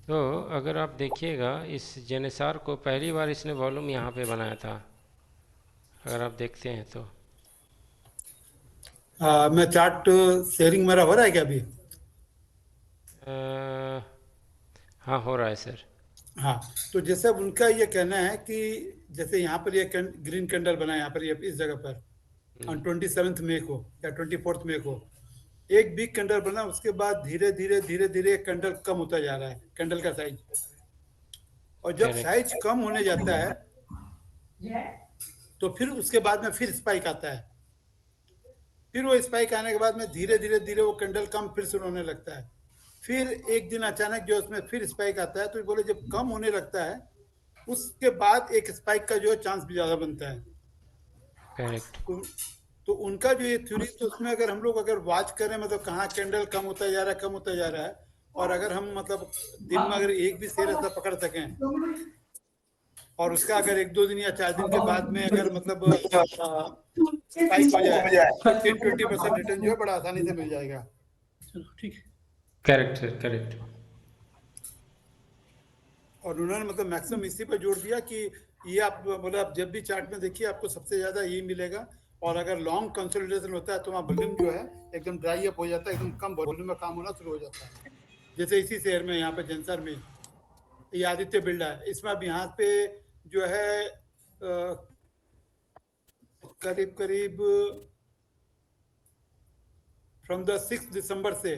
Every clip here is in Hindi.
तो अगर आप देखिएगा इस जेनेसार को पहली बार इसने वॉल्यूम यहाँ पे बनाया था, अगर आप देखते हैं तो। मैं चार्ट शेयरिंग मेरा हो रहा है क्या अभी? अ, हाँ हो रहा है सर। हाँ। तो जैसे अब उनका ये कहना है कि जैसे यहाँ पर ये ग्रीन कैंडल बना है यहाँ पर, ये इस जगह पर ऑन 27 मई को या 24 मई को एक बिग कैंडल बना, उसके बाद धीरे धीरे धीरे धीरे कैंडल कम होता जा रहा है, कैंडल का साइज। और जब करेक्ट। साइज कम होने जाता है तो फिर उसके बाद में फिर स्पाइक आता है। फिर वो स्पाइक आने के बाद में धीरे धीरे धीरे वो कैंडल कम फिर शुरू होने लगता है। फिर एक दिन अचानक जो उसमें फिर स्पाइक आता है, तो बोले जब कम होने लगता है उसके बाद एक स्पाइक का जो है चांस भी ज्यादा बनता है। करेक्ट। तो, तो उनका जो ये थ्योरी, तो उसमें अगर हम लोग अगर वॉच करें मतलब कहाँ कैंडल कम होता जा रहा है, कम होता जा रहा है, और अगर हम मतलब दिन में अगर एक भी शेयर ऐसा पकड़ सकें और उसका अगर 1-2 दिन या 4 दिन के बाद में अगर मतलब स्पाइक हो जाए तो 10-20% रिटर्न जो है बड़ा आसानी से मिल जाएगा। चलो ठीक है। Correct sir, correct. और उन्होंने मतलब मैक्सिमम इसी पर जोर दिया कि ये आप मतलब आप जब भी चार्ट में देखिए आपको सबसे ज्यादा यही मिलेगा। और अगर लॉन्ग कंसोलिडेशन होता है तो वहाँ वॉल्यूम जो है एकदम ड्राई अप हो जाता है, एकदम कम वॉल्यूम में काम होना शुरू हो जाता है। जैसे इसी शेयर में यहाँ पे जेंसर में ये आदित्य बिल्डा है, इसमें अब यहाँ पे जो है करीब करीब फ्रॉम द 6 दिसंबर से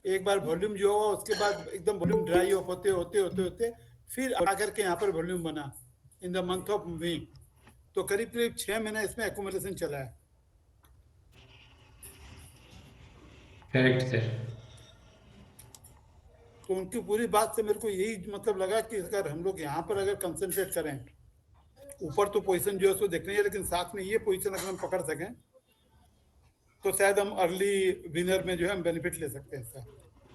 एक बार वॉल्यूम जो हुआ, उसके बाद एकदम वॉल्यूम ड्राई अप होते होते होते होते फिर आकर के यहाँ पर वॉल्यूम बना in the month of May. तो करीब करीब 6 महीना इसमें एकोमोडेशन चला है। Correct sir. तो उनकी पूरी बात से मेरे को यही मतलब लगा कि अगर हम लोग यहाँ पर अगर कंसंट्रेट करें, ऊपर तो पोजीशन जो है उसको देखनी है, लेकिन साथ में ये पोजीशन अगर हम पकड़ सकें तो शायद हम अर्ली विनर में जो है हम बेनिफिट ले सकते हैं इसका।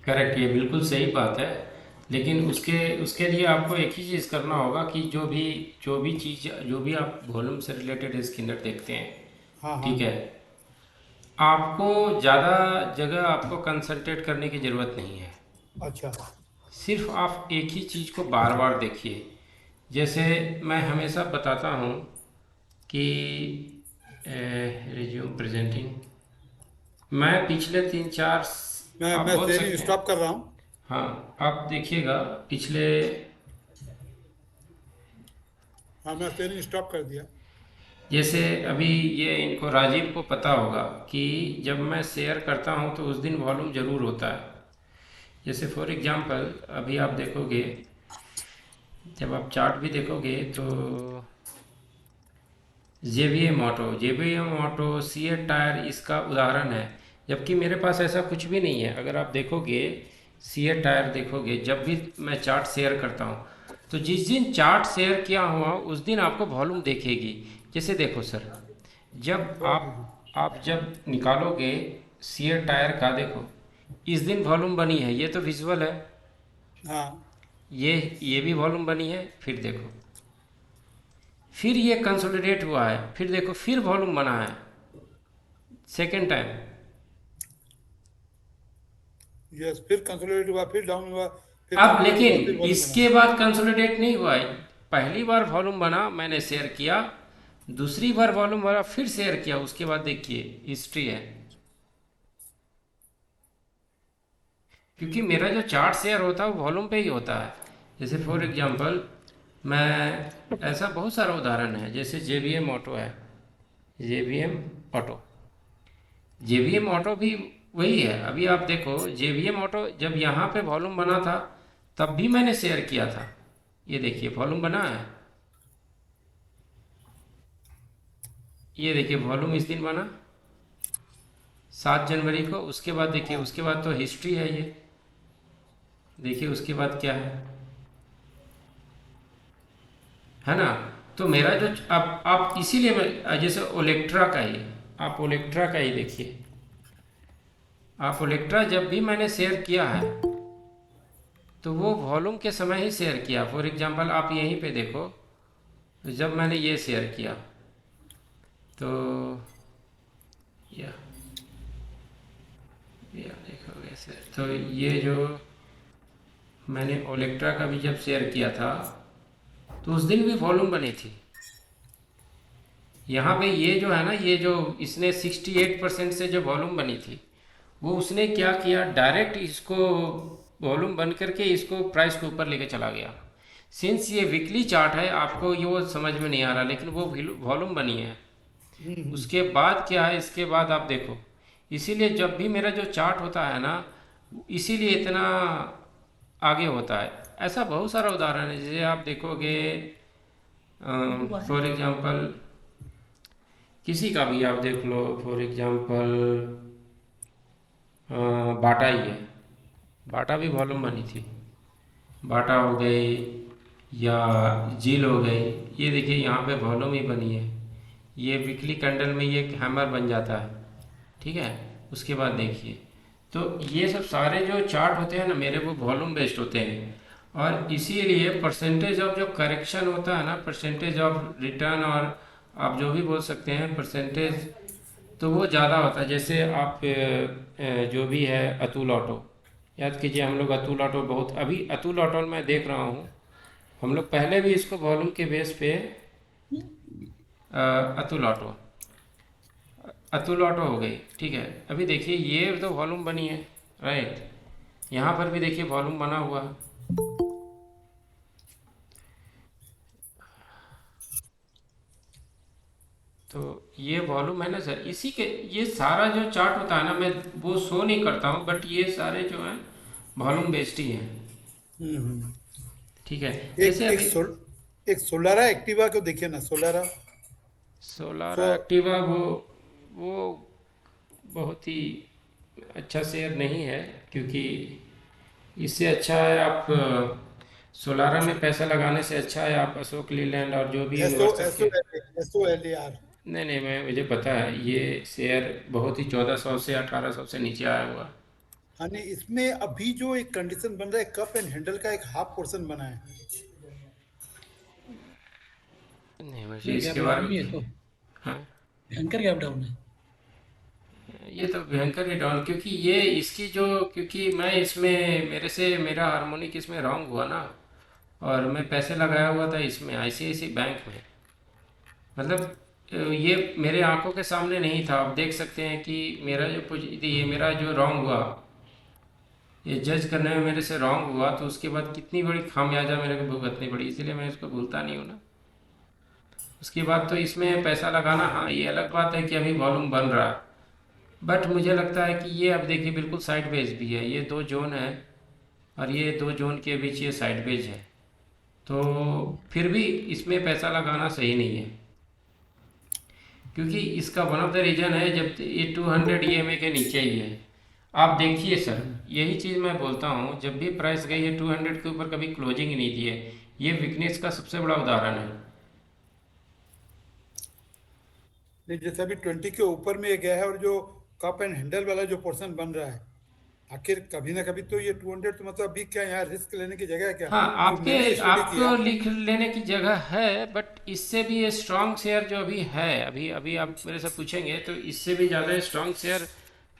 करेक्ट, ये बिल्कुल सही बात है। लेकिन उसके उसके लिए आपको एक ही चीज़ करना होगा कि जो भी चीज़, जो भी आप वॉल्यूम से रिलेटेड स्कैनर देखते हैं, हाँ हाँ। ठीक है, आपको ज़्यादा जगह आपको कंसंट्रेट करने की ज़रूरत नहीं है। अच्छा। सिर्फ आप एक ही चीज़ को बार बार देखिए। जैसे मैं हमेशा बताता हूँ कि रिज्यूम प्रेजेंटिंग, मैं पिछले 3-4, आप मैं बोल शेयरिंग सकते हैं। स्टॉप कर रहा हूँ। हाँ, आप देखिएगा पिछले, हाँ मैं शेयरिंग स्टॉप कर दिया। जैसे अभी ये इनको राजीव को पता होगा कि जब मैं शेयर करता हूँ तो उस दिन वॉल्यूम ज़रूर होता है। जैसे फॉर एग्जांपल अभी आप देखोगे, जब आप चार्ट भी देखोगे तो जे बी एम ऑटो सी ए टायर इसका उदाहरण है। जबकि मेरे पास ऐसा कुछ भी नहीं है। अगर आप देखोगे सी ए टायर देखोगे, जब भी मैं चार्ट शेयर करता हूँ तो जिस दिन चार्ट शेयर किया हुआ उस दिन आपको वॉल्यूम देखेगी। जैसे देखो सर, जब आप जब निकालोगे सी ए टायर का, देखो इस दिन वॉल्यूम बनी है, ये तो विजुअल है। हाँ। ये भी वॉल्यूम बनी है। फिर देखो, फिर ये कंसोलिडेट हुआ है, फिर देखो फिर वॉल्यूम बना है सेकेंड टाइम। यस, फिर कंसोलिडेट हुआ, फिर डाउन हुआ, फिर अब कंसोलिडेट हुआ, फिर लेकिन वॉल्यूम बना। इसके बाद कंसोलिडेट नहीं हुआ है। पहली बार वॉल्यूम बना, मैंने शेयर किया, दूसरी बार वॉल्यूम बना, फिर शेयर किया, उसके बाद देखिए हिस्ट्री है। क्योंकि मेरा जो चार्ट शेयर होता है वो वॉल्यूम पे ही होता है। जैसे फॉर एग्जांपल मैं, ऐसा बहुत सारा उदाहरण है। जैसे जे बी एम ऑटो है, J B M auto, J B M auto भी वही है। अभी आप देखो जे बी एम ऑटो जब यहाँ पे वॉल्यूम बना था तब भी मैंने शेयर किया था। ये देखिए वॉल्यूम बना है, ये देखिए वॉल्यूम इस दिन बना 7 जनवरी को। उसके बाद देखिए, हाँ। उसके बाद तो हिस्ट्री है ये, देखिए उसके बाद क्या है ना। तो मेरा जो, अब आप इसीलिए मैं, जैसे ओलेक्ट्रा का ही, आप ओलेक्ट्रा का ही देखिए, आप ओलेक्ट्रा जब भी मैंने शेयर किया है तो वो वॉल्यूम के समय ही शेयर किया। फॉर एग्जांपल आप यहीं पे देखो, तो जब मैंने ये शेयर किया तो या देखोगे सर, तो ये जो मैंने ओलेक्ट्रा का भी जब शेयर किया था तो उस दिन भी वॉल्यूम बनी थी। यहाँ पे ये जो है ना, ये जो इसने 68% से जो वॉल्यूम बनी थी, वो उसने क्या किया, डायरेक्ट इसको वॉल्यूम बन करके इसको प्राइस के ऊपर लेके चला गया। सिंस ये वीकली चार्ट है, आपको ये वो समझ में नहीं आ रहा, लेकिन वो वॉल्यूम बनी है। उसके बाद क्या है, इसके बाद आप देखो, इसीलिए जब भी मेरा जो चार्ट होता है ना, इसीलिए इतना आगे होता है। ऐसा बहुत सारा उदाहरण है, जैसे आप देखोगे फॉर एग्जांपल किसी का भी आप देख लो, फॉर एग्जांपल बाटा ही है। बाटा भी वॉल्यूम बनी थी। बाटा हो गई या झील हो गई, ये देखिए यहाँ पे वॉल्यूम ही बनी है। ये वीकली कैंडल में ये हैमर बन जाता है, ठीक है। उसके बाद देखिए, तो ये सब सारे जो चार्ट होते हैं ना मेरे, वो वॉल्यूम बेस्ड होते हैं। और इसीलिए परसेंटेज ऑफ जो करेक्शन होता है ना, परसेंटेज ऑफ रिटर्न, और आप जो भी बोल सकते हैं परसेंटेज, तो वो ज़्यादा होता है। जैसे आप जो भी है अतुल ऑटो, याद कीजिए हम लोग अतुल ऑटो बहुत, अभी अतुल ऑटो मैं देख रहा हूँ, हम लोग पहले भी इसको वॉल्यूम के बेस पे अतुल ऑटो, अतुल ऑटो हो गई, ठीक है। अभी देखिए ये तो वॉल्यूम बनी है, राइट। यहाँ पर भी देखिए वॉल्यूम बना हुआ है। तो ये वॉल्यूम है ना सर, इसी के ये सारा जो चार्ट होता है ना, मैं वो शो नहीं करता हूँ, बट ये सारे जो हैं वॉल्यूम बेस्ड ही हैं, हम्म। ठीक है। एक जैसे एक अभी सोल एक सोलारा एक्टिवा को देखिए ना, सोलारा। सोलार सो एक्टिवा, वो बहुत ही अच्छा शेयर नहीं है, क्योंकि इससे अच्छा है आप सोलारा में पैसा लगाने से अच्छा है आप अशोक लीलैंड और जो भी SO WhatsApp SO K. SO L A R. नहीं नहीं, मैं मुझे पता है ये शेयर बहुत ही 1400 से 1800 से नीचे आया हुआ। हाँ नहीं, इसमें अभी जो एक कंडीशन बन रहा है, कप एंड हैंडल का एक हाफ पोर्शन बना है। नहीं, मुझे ये गैप इसके बारे डाउन में भी है तो। तो हाँ, भयंकर गैप डाउन है। ये तो भयंकर ही डाउन, क्योंकि ये इसकी जो, क्योंकि मैं इसमें मेरे से मेरा हार्मोनिक इसमें रॉन्ग हुआ ना, और मैं पैसे लगाया हुआ था इसमें आईसीआईसी बैंक में। मतलब ये मेरे आंखों के सामने नहीं था, आप देख सकते हैं कि मेरा जो ये मेरा जो रॉन्ग हुआ, ये जज करने में मेरे से रॉन्ग हुआ, तो उसके बाद कितनी बड़ी खामियाजा मेरे को भुगतनी पड़ी, इसीलिए मैं इसको भूलता नहीं हूँ ना। उसके बाद तो इसमें पैसा लगाना, हाँ ये अलग बात है कि अभी वॉल्यूम बन रहा है, बट मुझे लगता है कि ये अब देखिए बिल्कुल साइड वेज भी है, ये दो जोन है और ये दो जोन के बीच ये साइड वेज है, तो फिर भी इसमें पैसा लगाना सही नहीं है, क्योंकि इसका वन ऑफ द रीजन है जब ये 200 ईएमए के नीचे ही है। आप देखिए सर, यही चीज़ मैं बोलता हूँ, जब भी प्राइस गई है 200 के ऊपर कभी क्लोजिंग ही नहीं दी है, ये वीकनेस का सबसे बड़ा उदाहरण है। नहीं, जैसे अभी 20 के ऊपर में ये गया है, और जो कप एंड हैंडल वाला जो पोर्शन बन रहा है, आखिर कभी ना कभी तो ये 200, तो मतलब अभी क्या यहाँ रिस्क लेने की जगह है क्या? हाँ, जो मैंने आपके स्टडी आपको किया। लिख लेने की जगह है, बट इससे भी ये स्ट्रॉन्ग शेयर जो अभी है, अभी अभी आप मेरे से पूछेंगे तो इससे भी ज़्यादा स्ट्रॉन्ग शेयर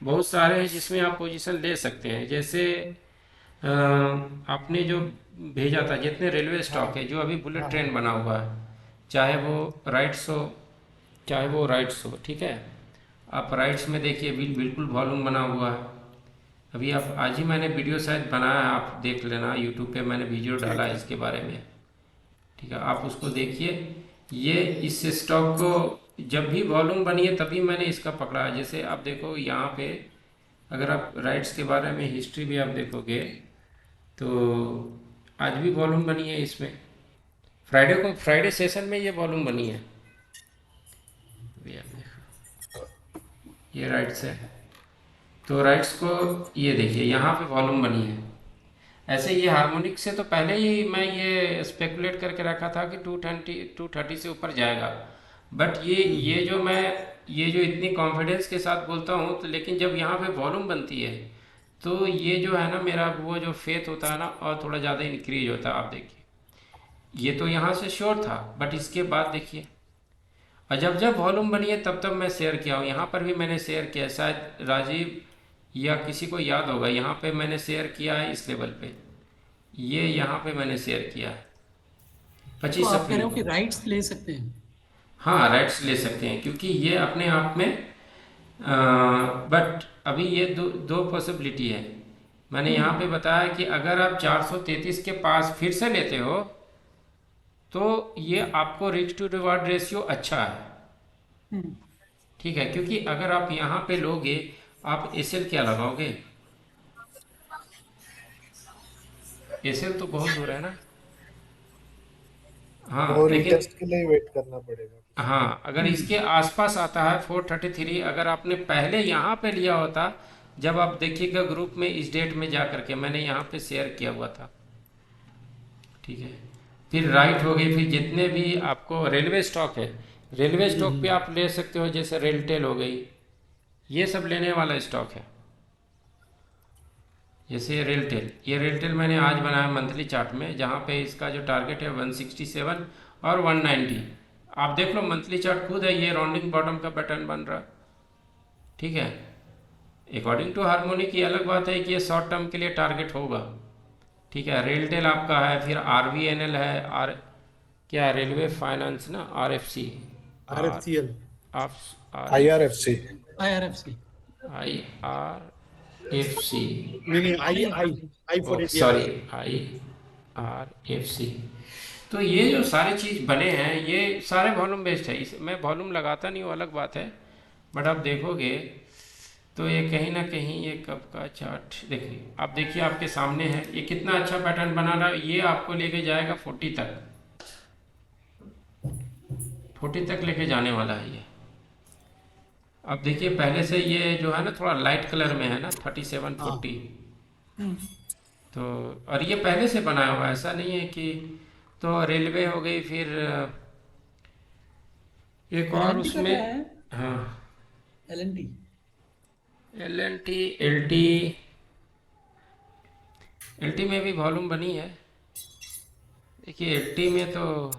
बहुत सारे हैं जिसमें आप पोजीशन ले सकते हैं। जैसे आपने जो भेजा था, जितने रेलवे स्टॉक है जो अभी बुलेट हाँ हाँ। ट्रेन बना हुआ है, चाहे वो राइट्स हो चाहे वो राइट्स हो, ठीक है। आप राइट्स में देखिए बिल्कुल वॉल्यूम बना हुआ है। अभी आप आज ही मैंने वीडियो शायद बनाया, आप देख लेना, यूट्यूब पे मैंने वीडियो डाला ठीक है है। इसके बारे में, ठीक है, आप उसको देखिए। ये इस स्टॉक को जब भी वॉल्यूम बनी है तभी मैंने इसका पकड़ा है। जैसे आप देखो यहाँ पे, अगर आप राइट्स के बारे में हिस्ट्री भी आप देखोगे तो आज भी वॉल्यूम बनी है इसमें, फ्राइडे को, फ्राइडे सेशन में ये वॉल्यूम बनी है। अभी आप देखो, ये राइट्स है, तो राइट्स को ये देखिए यहाँ पे वॉल्यूम बनी है। ऐसे ये हार्मोनिक से तो पहले ही मैं ये स्पेकुलेट करके रखा था कि 230 से ऊपर जाएगा, बट ये जो मैं ये जो इतनी कॉन्फिडेंस के साथ बोलता हूँ, तो लेकिन जब यहाँ पे वॉल्यूम बनती है तो ये जो है ना मेरा वो जो फेथ होता है ना और थोड़ा ज़्यादा इंक्रीज होता है। आप देखिए ये तो यहाँ से श्योर था, बट इसके बाद देखिए, और जब जब वॉल्यूम बनी है तब तब मैं शेयर किया हूँ। यहाँ पर भी मैंने शेयर किया है, शायद राजीव या किसी को याद होगा, यहाँ पे मैंने शेयर किया है इस लेवल पे, ये यहाँ पे मैंने शेयर किया है तो 25 आप कह अप्रैल रहे हो को। कि राइट्स ले सकते हैं? हाँ राइट्स ले सकते हैं क्योंकि ये अपने आप में, बट अभी ये दो पॉसिबिलिटी है। मैंने यहाँ पे बताया कि अगर आप 433 के पास फिर से लेते हो तो ये आपको रिस्क टू रिवार्ड रेशियो अच्छा है, हम्म, ठीक है। क्योंकि अगर आप यहाँ पे लोगे, आप एसएल क्या लगाओगे, एसएल तो बहुत दूर है ना। हाँ वो लेकिन रीटेस्ट के लिए वेट करना पड़ेगा। हाँ अगर इसके आसपास आता है 433, अगर आपने पहले यहाँ पे लिया होता, जब आप देखिएगा ग्रुप में इस डेट में जा करके मैंने यहाँ पे शेयर किया हुआ था, ठीक है। फिर राइट हो गई, फिर जितने भी आपको रेलवे स्टॉक है, रेलवे स्टॉक पे आप ले सकते हो, जैसे रेलटेल हो गई, ये सब लेने वाला स्टॉक है। जैसे रेलटेल, ये रेलटेल मैंने आज बनाया मंथली चार्ट में, जहाँ पे इसका जो टारगेट है 167 और 190। आप देख लो मंथली चार्ट खुद है, ये राउंडिंग बॉटम का पैटर्न बन रहा, ठीक है। अकॉर्डिंग टू हार्मोनी की अलग बात है कि ये शॉर्ट टर्म के लिए टारगेट होगा, ठीक है। रेलटेल आपका है, फिर आरवीएनएल है, आर क्या है, रेलवे फाइनेंस ना, आरएफसी, आर RFCL आप IRFC IRFC। I R F C, नहीं नहीं I for India। Sorry I R F C. तो ये जो सारे चीज़ बने हैं ये सारे वॉल्यूम बेस्ड है। इस मैं वॉल्यूम लगाता नहीं हूँ, अलग बात है, बट आप देखोगे तो ये कहीं ना कहीं ये कब का चार्ट देखिए, आप देखिए आपके सामने है, ये कितना अच्छा पैटर्न बना रहा है। ये आपको लेके जाएगा 40 तक, 40 तक लेके जाने वाला है ये। अब देखिए पहले से ये जो है ना थोड़ा लाइट कलर में है ना, 37 हाँ 40। तो और ये पहले से बनाया हुआ है, ऐसा नहीं है कि, तो रेलवे हो गई, फिर एक और एलएनटी का उसमें, क्या है? हाँ LNT. L N T, L T, L T में भी वॉल्यूम बनी है। देखिए एल टी में तो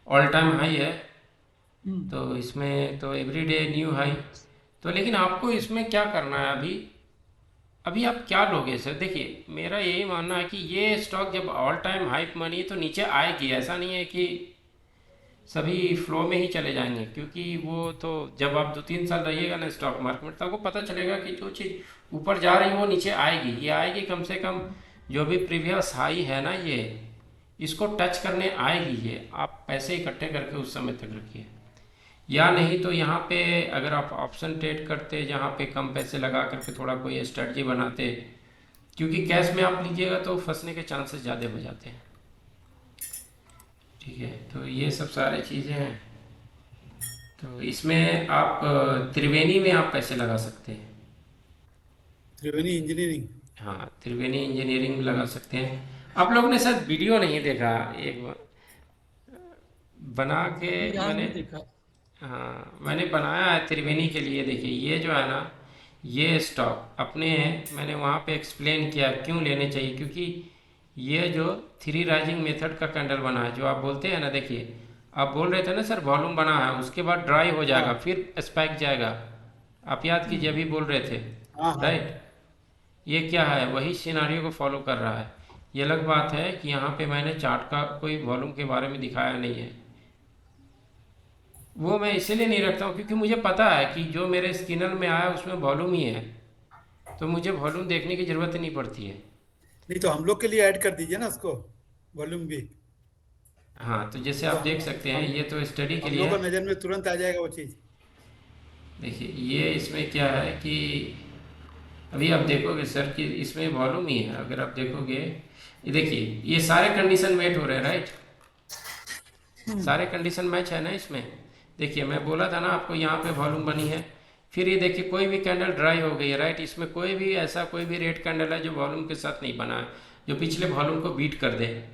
ऑल टाइम हाई है, तो इसमें तो एवरीडे न्यू हाई। तो लेकिन आपको इसमें क्या करना है, अभी अभी आप क्या लोगे सर, देखिए मेरा यही मानना है कि ये स्टॉक जब ऑल टाइम हाई बनी तो नीचे आएगी, ऐसा नहीं है कि सभी फ्लो में ही चले जाएंगे। क्योंकि वो तो जब आप 2-3 साल रहिएगा ना स्टॉक मार्केट में, तो आपको पता चलेगा कि जो चीज़ ऊपर जा रही है वो नीचे आएगी। ये आएगी कम से कम, जो भी प्रीवियस हाई है ना ये, इसको टच करने आएगी। ये आप पैसे इकट्ठे करके उस समय तक रखिए, या नहीं तो यहाँ पे अगर आप ऑप्शन ट्रेड करते, जहाँ पे कम पैसे लगा करके थोड़ा कोई स्ट्रेटजी बनाते, क्योंकि कैश में आप लीजिएगा तो फंसने के चांसेस ज़्यादा हो जाते हैं, ठीक है। तो ये सब सारी चीज़ें हैं। तो इसमें आप त्रिवेणी में आप पैसे लगा सकते हैं, त्रिवेणी इंजीनियरिंग। हाँ त्रिवेणी इंजीनियरिंग में लगा सकते हैं। आप लोगों ने शायद वीडियो नहीं देखा, एक बना के याद मैंने, नहीं देखा। हाँ मैंने बनाया है त्रिवेणी के लिए। देखिए ये जो है ना, ये स्टॉक अपने हैं, मैंने वहाँ पे एक्सप्लेन किया क्यों लेने चाहिए। क्योंकि ये जो थ्री राइजिंग मेथड का कैंडल बना है, जो आप बोलते हैं ना, देखिए आप बोल रहे थे ना सर वॉल्यूम बना है, उसके बाद ड्राई हो जाएगा, हाँ फिर स्पाइक जाएगा, आप याद कीजिए अभी बोल रहे थे, हाँ हाँ राइट। ये क्या है, वही सिनारियो को फॉलो कर रहा है। ये अलग बात है कि यहाँ पे मैंने चार्ट का कोई वॉल्यूम के बारे में दिखाया नहीं है, वो मैं इसीलिए नहीं रखता हूँ क्योंकि मुझे पता है कि जो मेरे स्किनर में आया उसमें वॉल्यूम ही है, तो मुझे वॉल्यूम देखने की ज़रूरत ही नहीं पड़ती है। नहीं तो हम लोग के लिए ऐड कर दीजिए ना उसको, वॉल्यूम भी। हाँ तो जैसे तो आप देख सकते हैं, ये तो स्टडी के हम लिए लोग का है। नज़र में तुरंत आ जाएगा वो चीज़। देखिए ये इसमें क्या है कि अभी आप देखोगे सर कि इसमें वॉल्यूम ही है, अगर आप देखोगे ये देखिए ये सारे कंडीशन मेट हो रहे हैं, राइट, सारे कंडीशन मैच है ना इसमें। देखिए मैं बोला था ना आपको, यहाँ पे वॉल्यूम बनी है, फिर ये देखिए कोई भी कैंडल ड्राई हो गई है, राइट। इसमें कोई भी ऐसा कोई भी रेड कैंडल है जो वॉल्यूम के साथ नहीं बना है, जो पिछले वॉल्यूम को बीट कर दे, है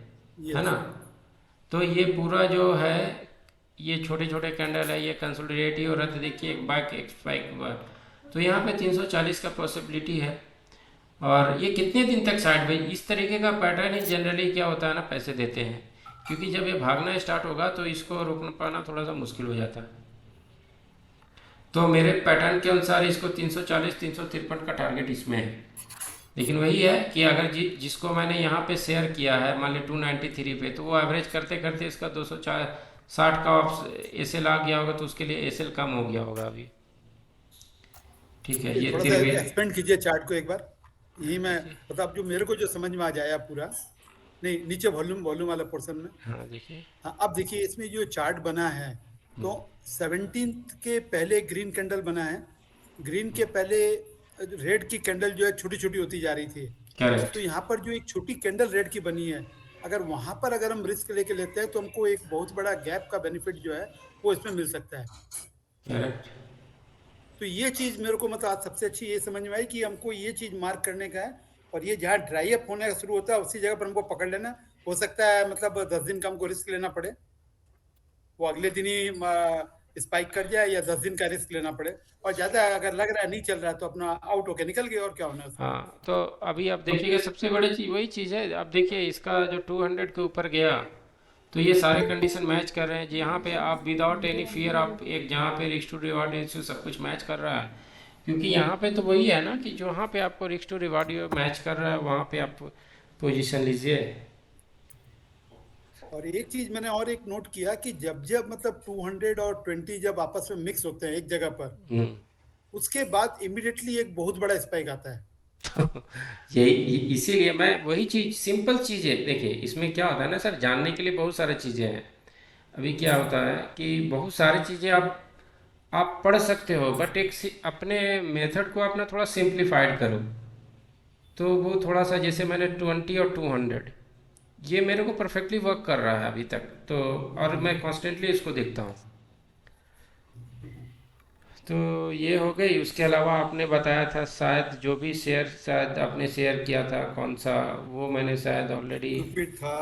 यस ना। तो ये पूरा जो है, ये छोटे छोटे कैंडल है, ये कंसोलिडेटिव हो रहा था, देखिए एक बैक एक स्पाइक हुआ। तो यहाँ पे 340 का पॉसिबिलिटी है, और ये कितने दिन तक साइड में इस तरीके का पैटर्न ही जनरली क्या होता है ना, पैसे देते हैं, क्योंकि जब ये भागना स्टार्ट होगा तो इसको रोकना पाना थोड़ा सा मुश्किल हो जाता है। तो मेरे पैटर्न के अनुसार इसको 340 353 का टारगेट इसमें है। लेकिन वही है कि अगर जिसको मैंने यहाँ पे शेयर किया है मान ली 293 पे, तो वो एवरेज करते करते इसका 260 का एस एल आ गया होगा, तो उसके लिए एस एल कम हो गया होगा अभी। ठीक है, ये ये थोड़ा सा तिरवे एक्सपेंड कीजिए चार्ट को एक बार। यही मैं देखिए। मतलब जो मेरे को जो समझ में आ जाया पूरा, नहीं नीचे वॉल्यूम वॉल्यूम वाला पोर्शन में। हाँ देखिए। हाँ, अब देखिए इसमें जो चार्ट बना है, तो 17th के पहले ग्रीन कैंडल बना है। ग्रीन के पहले रेड की कैंडल जो है छोटी छोटी होती जा रही थी। करेक्ट। तो यहाँ पर जो एक छोटी कैंडल रेड की बनी है, अगर वहां पर अगर हम रिस्क लेके लेते हैं तो हमको एक बहुत बड़ा गैप का बेनिफिट जो है वो इसमें मिल सकता है। करेक्ट। तो ये चीज मेरे को मतलब आज सबसे अच्छी ये समझ में आई कि हमको ये चीज मार्क करने का है, और ये जहाँ ड्राई अप होने का शुरू होता है उसी जगह पर हमको पकड़ लेना। हो सकता है मतलब 10 दिन का हमको रिस्क लेना पड़े, वो अगले दिन ही स्पाइक कर जाए, या 10 दिन का रिस्क लेना पड़े। और ज्यादा अगर लग रहा है नहीं चल रहा है तो अपना आउट होके निकल गए, और क्या होना है उसमें। हाँ, तो अभी आप देखिएगा सबसे बड़ी चीज़ वही चीज़ है। आप देखिए इसका जो 200 के ऊपर गया, तो ये सारे कंडीशन मैच कर रहे हैं जी। यहाँ पे आप विदाउट एनी फियर, आप एक जहाँ पे रिस्क टू रिवार्ड रेशियो सब कुछ मैच कर रहा है, क्योंकि यहाँ पे तो वही है ना कि जहाँ पे आपको रिस्क टू रिवार्ड मैच कर रहा है वहाँ पे आप पोजीशन लीजिए। और एक चीज मैंने और एक नोट किया कि जब जब मतलब 200 और 20 जब आपस में मिक्स होते हैं एक जगह पर, हम्म। उसके बाद इमिडिएटली एक बहुत बड़ा स्पाइक आता है। यही इसीलिए मैं वही चीज़, सिंपल चीज़ है। देखिए इसमें क्या होता है ना सर, जानने के लिए बहुत सारी चीज़ें हैं। अभी क्या होता है कि बहुत सारी चीज़ें आप पढ़ सकते हो, बट एक अपने मेथड को अपना थोड़ा सिंप्लीफाइड करो, तो वो थोड़ा सा, जैसे मैंने 20 और 200, ये मेरे को परफेक्टली वर्क कर रहा है अभी तक, तो और मैं कॉन्स्टेंटली इसको देखता हूँ। तो ये हो गई। उसके अलावा आपने बताया था शायद जो भी शेयर शायद आपने शेयर किया था, कौन सा, वो मैंने शायद ऑलरेडी, कुपिड था,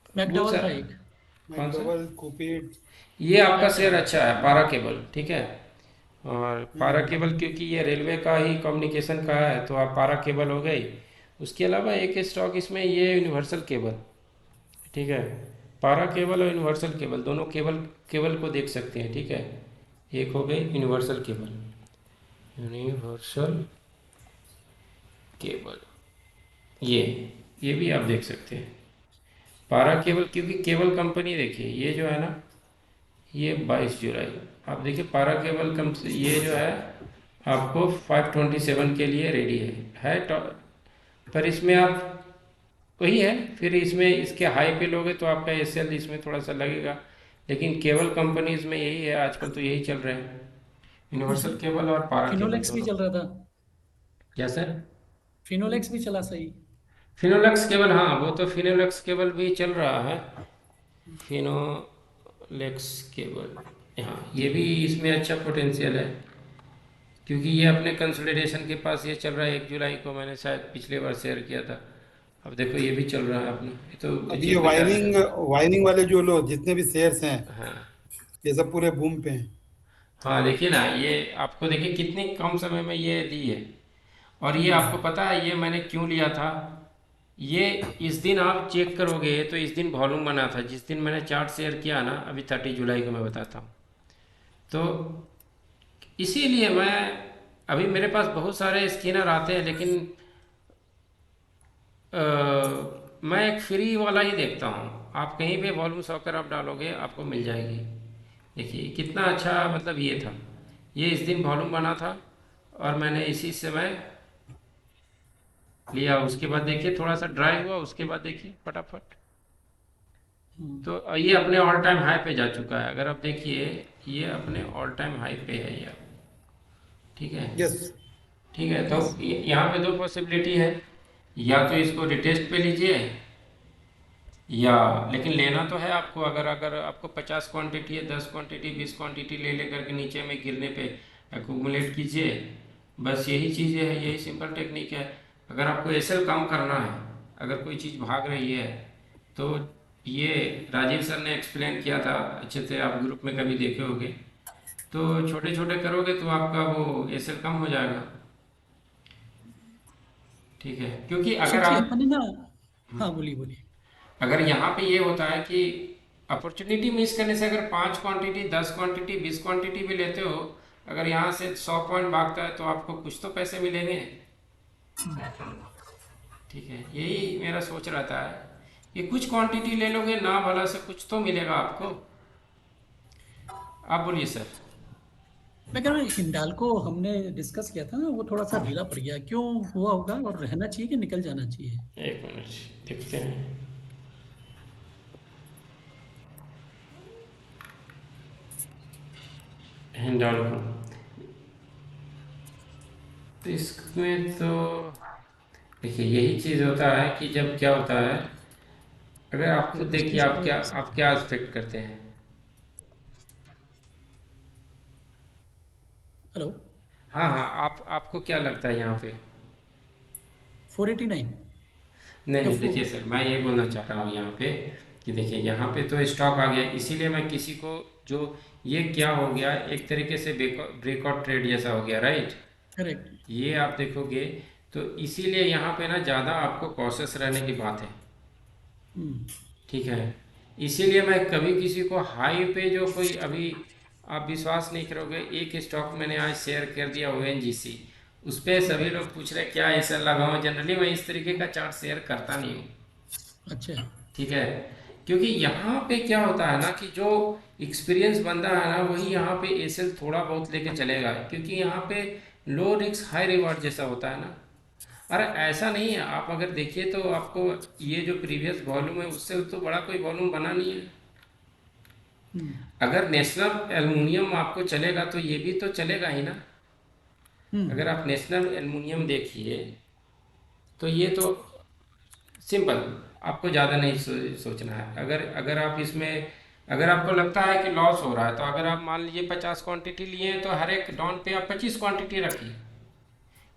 वो मैकडॉवल सा, था एक। कौन सा, मैकडोवल, कुपिड। ये आपका शेयर मैकडॉवल। अच्छा है, पारा केबल, ठीक है। और पारा हम्म। केबल क्योंकि ये रेलवे का ही कम्युनिकेशन का है, तो आप पारा केबल हो गई। उसके अलावा एक स्टॉक इसमें ये यूनिवर्सल केबल, ठीक है। पारा केबल और यूनिवर्सल केबल दोनों केबल केबल को देख सकते हैं, ठीक है। एक हो गई यूनिवर्सल केबल, यूनिवर्सल केबल, ये भी आप देख सकते हैं। पारा केबल, क्योंकि केबल कंपनी देखिए ये जो है ना, ये 22 जुलाई, आप देखिए पारा केबल कम से ये जो है आपको 527 के लिए रेडी है पर इसमें आप वही है, फिर इसमें इसके हाई पे लोगे तो आपका एसएल इसमें थोड़ा सा लगेगा। लेकिन केबल कंपनीज में यही है आजकल, तो यही चल रहे हैं, यूनिवर्सल केबल और पारा केबल फिनोलेक्स भी दोनों। चल रहा था। क्या सर? फिनोलेक्स भी चला सही। फिनोलेक्स केबल, हाँ वो तो फिनोलेक्स केबल भी चल रहा है। फिनोलेक्स केबल, हाँ ये भी इसमें अच्छा पोटेंशियल है, क्योंकि ये अपने कंसोलिडेशन के पास ये चल रहा है। 1 जुलाई को मैंने शायद पिछले बार शेयर किया था। अब देखो ये भी चल रहा है अपने, ये तो अब ये अचीव भी वायरिंग टारगेट। वायरिंग वाले जो लोग जितने भी शेयर्स हैं, हाँ। ये सब पूरे बूम पे हैं। हाँ देखिए ना, ये आपको देखिए कितने कम समय में ये ली है। और ये हम्म। आपको पता है ये मैंने क्यों लिया था? ये इस दिन आप चेक करोगे तो इस दिन वॉल्यूम बना था, जिस दिन मैंने चार्ट शेयर किया ना, अभी 30 जुलाई को मैं बताता हूँ। तो इसीलिए मैं, अभी मेरे पास बहुत सारे स्कैनर आते हैं, लेकिन मैं एक फ्री वाला ही देखता हूँ। आप कहीं पे वॉल्यूम सॉकर आप डालोगे आपको मिल जाएगी। देखिए कितना अच्छा, मतलब ये था, ये इस दिन वॉल्यूम बना था और मैंने इसी समय लिया। उसके बाद देखिए थोड़ा सा ड्राई हुआ, उसके बाद देखिए फटाफट, तो ये अपने ऑल टाइम हाई पे जा चुका है। अगर आप देखिए ये अपने ऑल टाइम हाई पे है ये, ठीक है। यस। ठीक है, तो यहाँ पे दो पॉसिबिलिटी है, या तो इसको रिटेस्ट पे लीजिए, या लेकिन लेना तो है आपको। अगर अगर आपको 50 क्वांटिटी है, 10 क्वांटिटी 20 क्वांटिटी ले लेकर के नीचे में गिरने पे एक्यूमुलेट कीजिए। बस यही चीज़ें है, यही सिंपल टेक्निक है। अगर आपको एसएल कम करना है, अगर कोई चीज़ भाग रही है, तो ये राजीव सर ने एक्सप्लेन किया था अच्छे से, आप ग्रुप में कभी देखे होंगे। तो छोटे छोटे करोगे तो आपका वो एसएल कम हो जाएगा। ठीक है, क्योंकि अगर सोचिए आप अपने ना, हाँ बोलिए बोलिए। अगर यहाँ पे ये होता है कि अपॉर्चुनिटी मिस करने से अगर 5 क्वांटिटी 10 क्वांटिटी 20 क्वांटिटी भी लेते हो, अगर यहाँ से 100 पॉइंट भागता है तो आपको कुछ तो पैसे मिलेंगे। ठीक है, यही मेरा सोच रहता है कि कुछ क्वांटिटी ले लोगे ना भला से कुछ तो मिलेगा आपको। आप बोलिए सर। मैं कह रहा हूँ हिंडाल्को हमने डिस्कस किया था ना, वो थोड़ा सा ढीला पड़ गया, क्यों हुआ होगा, और रहना चाहिए कि निकल जाना चाहिए? एक मिनट देखते हैं। हिंडाल्को तो इसमें तो देखिए यही चीज़ होता है कि जब क्या होता है, अगर आप खुद देखिए आप क्या एक्सपेक्ट करते हैं। हेलो। हाँ हाँ, आपको क्या लगता है यहाँ पे? 489 नहीं या नहीं, देखिए सर मैं ये बोलना चाह रहा हूँ यहाँ पे कि देखिए यहाँ पे तो स्टॉक आ गया, इसीलिए मैं किसी को जो ये क्या हो गया, एक तरीके से ब्रेकआउट ट्रेड जैसा हो गया, राइट? करेक्ट। ये आप देखोगे तो इसीलिए यहाँ पे ना ज़्यादा आपको कॉशियस रहने की बात है। ठीक है, इसीलिए मैं कभी किसी को हाई पे जो कोई अभी, आप विश्वास नहीं करोगे, एक स्टॉक मैंने आज शेयर कर दिया ONGC, उस पर सभी लोग पूछ रहे क्या ऐसा लगाऊं। जनरली मैं इस तरीके का चार्ट शेयर करता नहीं हूँ। अच्छा। ठीक है, क्योंकि यहाँ पे क्या होता है ना कि जो एक्सपीरियंस बंदा है ना वही यहाँ पे एसएल थोड़ा बहुत लेके चलेगा, क्योंकि यहाँ पे लो रिस्क हाई रिवार्ड जैसा होता है ना। अरे ऐसा नहीं है, आप अगर देखिए तो आपको ये जो प्रीवियस वॉल्यूम है उससे तो बड़ा कोई वॉल्यूम बना नहीं है। अगर नेशनल एल्युमिनियम आपको चलेगा तो ये भी तो चलेगा ही ना। अगर आप नेशनल एल्युमिनियम देखिए तो ये तो सिंपल, आपको ज़्यादा नहीं सोचना है। अगर अगर आप इसमें, अगर आपको लगता है कि लॉस हो रहा है तो अगर आप मान लीजिए 50 क्वांटिटी लिए हैं तो हर एक डाउन पे आप 25 क्वांटिटी रखिए,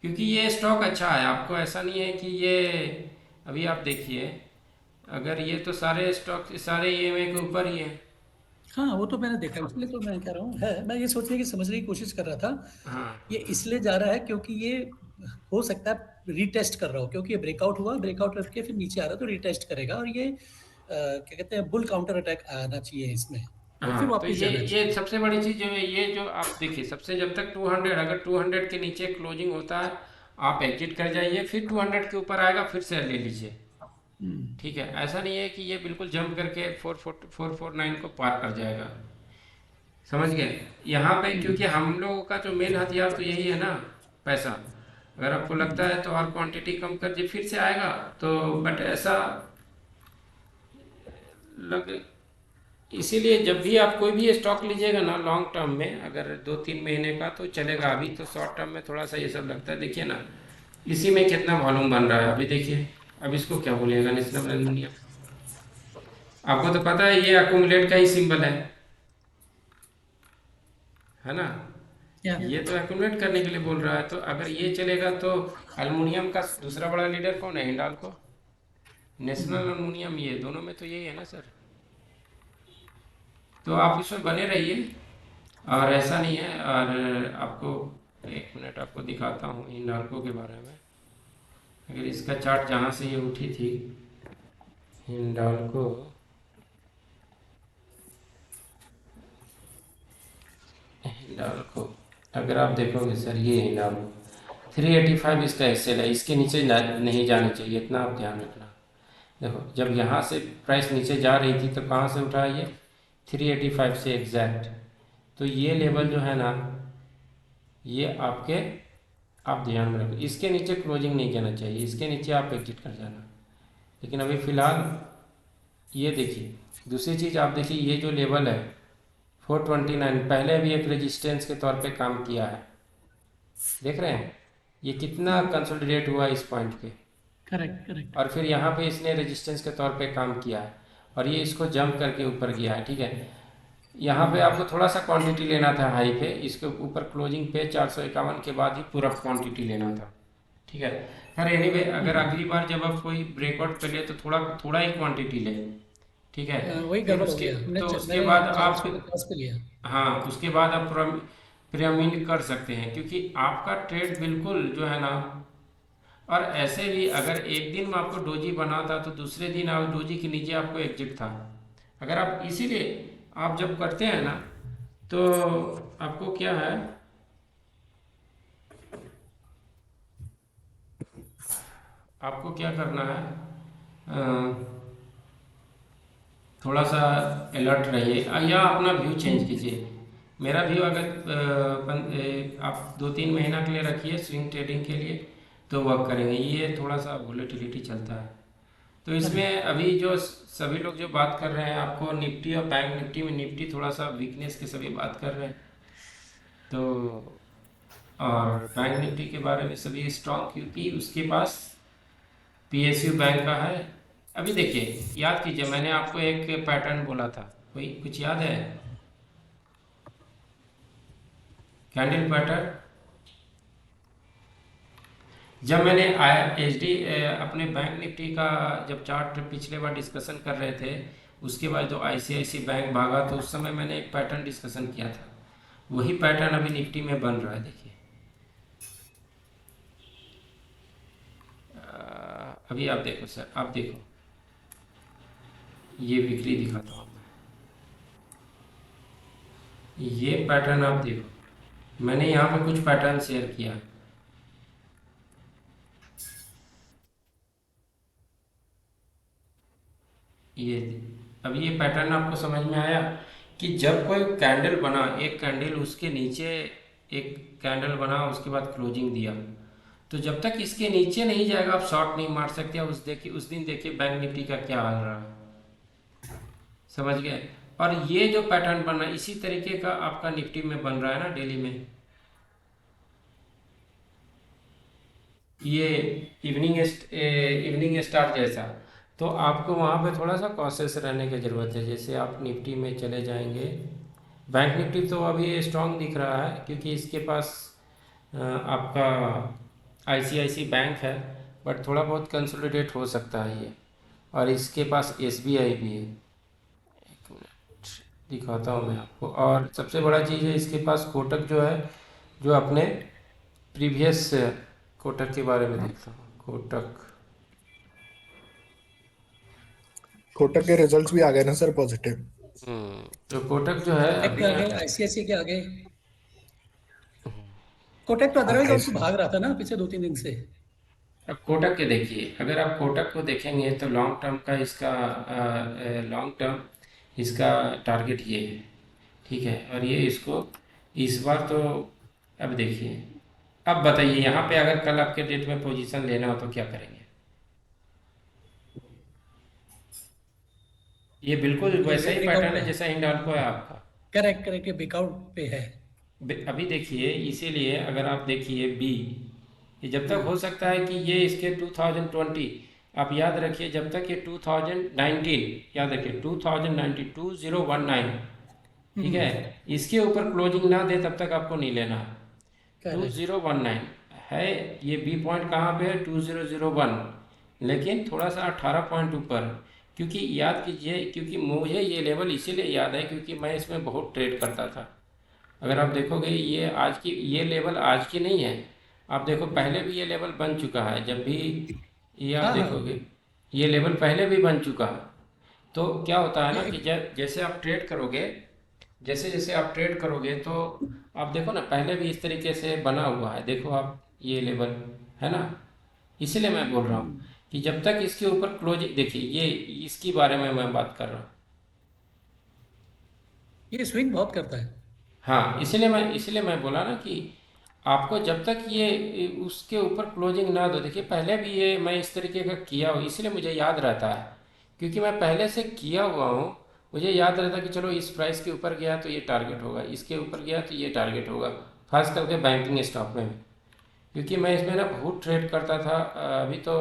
क्योंकि ये स्टॉक अच्छा है। आपको ऐसा नहीं है कि ये, अभी आप देखिए अगर ये तो सारे स्टॉक सारे EMA के ऊपर ही है। हाँ वो तो मैंने देखा है, इसलिए तो मैं कह रहा हूँ है, मैं ये सोचने की समझने की कोशिश कर रहा था। हाँ ये इसलिए जा रहा है क्योंकि ये हो सकता है रीटेस्ट कर रहा हो, क्योंकि ये ब्रेकआउट हुआ, ब्रेकआउट करके फिर नीचे आ रहा है तो रीटेस्ट करेगा, और ये क्या कहते हैं, बुल काउंटर अटैक आना चाहिए इसमें, और फिर हाँ, तो वापस जाना ये चाहिए। सबसे बड़ी चीज़ जो है, ये जो आप देखिए सबसे, जब तक 200, अगर 200 के नीचे क्लोजिंग होता है आप एग्जिट कर जाइए, फिर 200 के ऊपर आएगा फिर से ले लीजिए। ठीक है, ऐसा नहीं है कि ये बिल्कुल जंप करके 449 को पार कर जाएगा। समझ गए यहाँ पे, क्योंकि हम लोगों का जो मेन हथियार तो यही है ना, पैसा। अगर आपको लगता है तो और क्वांटिटी कम कर दीजिए फिर से आएगा तो, बट ऐसा लग, इसीलिए जब भी आप कोई भी स्टॉक लीजिएगा ना लॉन्ग टर्म में, अगर 2-3 महीने का तो चलेगा। अभी तो शॉर्ट टर्म में थोड़ा सा ये सब लगता है। देखिए ना इसी में कितना वॉल्यूम बन रहा है अभी, देखिए अब इसको क्या बोलिएगा, नेशनल एल्युमिनियम। आपको तो पता है ये अक्यूमुलेट का ही सिंबल है ना। या ये तो एक्यूमुलेट करने के लिए बोल रहा है, तो अगर ये चलेगा तो एल्युमिनियम का दूसरा बड़ा लीडर कौन है? हिंडाल्को, नेशनल एल्युमिनियम, ये दोनों में तो यही है ना सर। तो आप इसमें बने रहिए, और ऐसा नहीं है। और आपको एक मिनट आपको दिखाता हूँ हिंडाल्को के बारे में। अगर इसका चार्ट जहाँ से ये उठी थी हिंडाल्को, हिंडाल्को अगर आप देखोगे सर, ये हिंडाल्को 385 इसका एक्सेल है, इसके नीचे नहीं जाना चाहिए, इतना आप ध्यान रखना। देखो जब यहाँ से प्राइस नीचे जा रही थी तो कहाँ से उठा ये 385 से एग्जैक्ट। तो ये लेवल जो है ना, ये आपके, आप ध्यान में रखो, इसके नीचे क्लोजिंग नहीं करना चाहिए, इसके नीचे आप एग्जिट कर जाना। लेकिन अभी फ़िलहाल ये देखिए, दूसरी चीज़ आप देखिए, ये जो लेवल है 429 पहले भी एक रेजिस्टेंस के तौर पे काम किया है। देख रहे हैं ये कितना कंसोलिडेट हुआ इस पॉइंट पे, करेक्ट करेक्ट। और फिर यहाँ पे इसने रेजिस्टेंस के तौर पे काम किया है, और ये इसको जंप करके ऊपर गया है। ठीक है, यहाँ पे आपको थोड़ा सा क्वांटिटी लेना था हाई पे, इसके ऊपर क्लोजिंग पे 451 के बाद ही पूरा क्वांटिटी लेना था। ठीक है, खैर एनीवे, अगर अगली बार जब आप कोई ब्रेकआउट कर ले तो थोड़ा थोड़ा ही क्वांटिटी ले। ठीक है, वही फिर गड़बड़ हो उसके, गया, तो उसके मैंने बाद 450 पे लिया। हाँ उसके बाद आप पिरामिड कर सकते हैं, क्योंकि आपका ट्रेड बिल्कुल जो है ना और ऐसे भी अगर एक दिन में आपको डोजी बना था तो दूसरे दिन आप डोजी के नीचे आपको एग्जिट था। अगर आप इसीलिए आप जब करते हैं ना तो आपको क्या है, आपको क्या करना है, थोड़ा सा अलर्ट रहिए या अपना व्यू चेंज कीजिए। मेरा व्यू अगर आप 2-3 महीना के लिए रखिए स्विंग ट्रेडिंग के लिए तो वर्क करेंगे। ये थोड़ा सा वोलेटिलिटी चलता है तो इसमें अभी जो सभी लोग जो बात कर रहे हैं आपको निफ्टी और बैंक निफ्टी में, निफ्टी थोड़ा सा वीकनेस के सभी बात कर रहे हैं तो, और बैंक निफ्टी के बारे में सभी स्ट्रांग क्योंकि उसके पास पीएसयू बैंक का है। अभी देखिए याद कीजिए मैंने आपको एक पैटर्न बोला था, कोई कुछ याद है? कैंडल पैटर्न जब मैंने एच डी अपने बैंक निफ्टी का जब चार्ट पिछले बार डिस्कशन कर रहे थे, उसके बाद जो आईसीआईसी बैंक भागा तो उस समय मैंने एक पैटर्न डिस्कशन किया था। वही पैटर्न अभी निफ्टी में बन रहा है। देखिए अभी आप देखो सर, आप देखो ये बिक्री दिखाता हूँ मैं, ये पैटर्न आप देखो, मैंने यहाँ पे कुछ पैटर्न शेयर किया। ये अभी ये पैटर्न आपको समझ में आया कि जब कोई कैंडल बना, एक कैंडल उसके नीचे एक कैंडल बना उसके बाद क्लोजिंग दिया, तो जब तक इसके नीचे नहीं जाएगा आप शॉर्ट नहीं मार सकते। उस दिन देखिए बैंक निफ्टी का क्या हाल रहा है, समझ गए? और ये जो पैटर्न बना इसी तरीके का आपका निफ्टी में बन रहा है ना डेली में, ये इवनिंग स्टार जैसा। तो आपको वहाँ पे थोड़ा सा कॉशियस रहने की ज़रूरत है। जैसे आप निफ्टी में चले जाएंगे, बैंक निफ्टी तो अभी स्ट्रांग दिख रहा है क्योंकि इसके पास आपका आईसीआईसी बैंक है, बट थोड़ा बहुत कंसोलिडेट हो सकता है ये, और इसके पास एसबीआई भी है। एक मिनट दिखाता हूँ मैं आपको। और सबसे बड़ा चीज़ है इसके पास कोटक जो है, जो अपने प्रीवियस कोटक के बारे में देखता हूँ। कोटक के रिजल्ट्स भी आ गए ना सर पॉजिटिव। तो कोटक जो है कोटक के अभी, आगे, आईसीआईसी के आगे। कोटक तो अदरवाइज ऑल्सो भाग रहा था ना पिछले 2-3 दिन से। अब कोटक के देखिए, अगर आप कोटक को देखेंगे तो लॉन्ग टर्म का इसका लॉन्ग टर्म इसका टारगेट ये है, ठीक है, और ये इसको इस बार तो, अब देखिए, अब बताइए यहाँ पे अगर कल आपके डेट में पोजीशन लेना हो तो क्या करेंगे? ये बिल्कुल ये वैसा ही ब्रेकआउट पैटर्न पे है है। जैसा हिंडाल्को है आपका। करेक्ट करेक्ट, ये ब्रेकआउट पे है। अभी देखिए इसीलिए अगर आप देखिए बी, ये जब तक हो सकता है कि ये इसके 2020, आप याद रखिए जब तक ये 2019, याद रखिए 2019 2019, ठीक है, इसके ऊपर क्लोजिंग ना दे तब तक आपको नहीं लेना है। करेक्ट। 2019 है, ये बी पॉइंट कहाँ पे है? 2001, लेकिन थोड़ा सा 18 पॉइंट ऊपर। क्योंकि याद कीजिए, क्योंकि मुझे ये लेवल इसीलिए याद है क्योंकि मैं इसमें बहुत ट्रेड करता था। अगर आप देखोगे ये आज की, ये लेवल आज की नहीं है, आप देखो पहले भी ये लेवल बन चुका है। जब भी ये आप हाँ हाँ, देखोगे ये लेवल पहले भी बन चुका है। तो क्या होता है ये ना कि जैसे आप ट्रेड करोगे, जैसे जैसे आप ट्रेड करोगे तो आप देखो ना पहले भी इस तरीके से बना हुआ है, देखो आप ये लेवल है ना। इसीलिए मैं बोल रहा हूँ कि जब तक इसके ऊपर क्लोज, देखिए ये इसकी बारे में मैं बात कर रहा हूँ। ये स्विंग बहुत करता है। हाँ, इसलिए मैं बोला ना कि आपको जब तक ये उसके ऊपर क्लोजिंग ना दो, देखिए पहले भी ये मैं इस तरीके का किया हूँ इसलिए मुझे याद रहता है, क्योंकि मैं पहले से किया हुआ हूँ। मुझे याद रहता कि चलो इस प्राइस के ऊपर गया तो ये टारगेट होगा, इसके ऊपर गया तो ये टारगेट होगा, खास करके बैंकिंग स्टॉक में, क्योंकि मैं इसमें ना बहुत ट्रेड करता था। अभी तो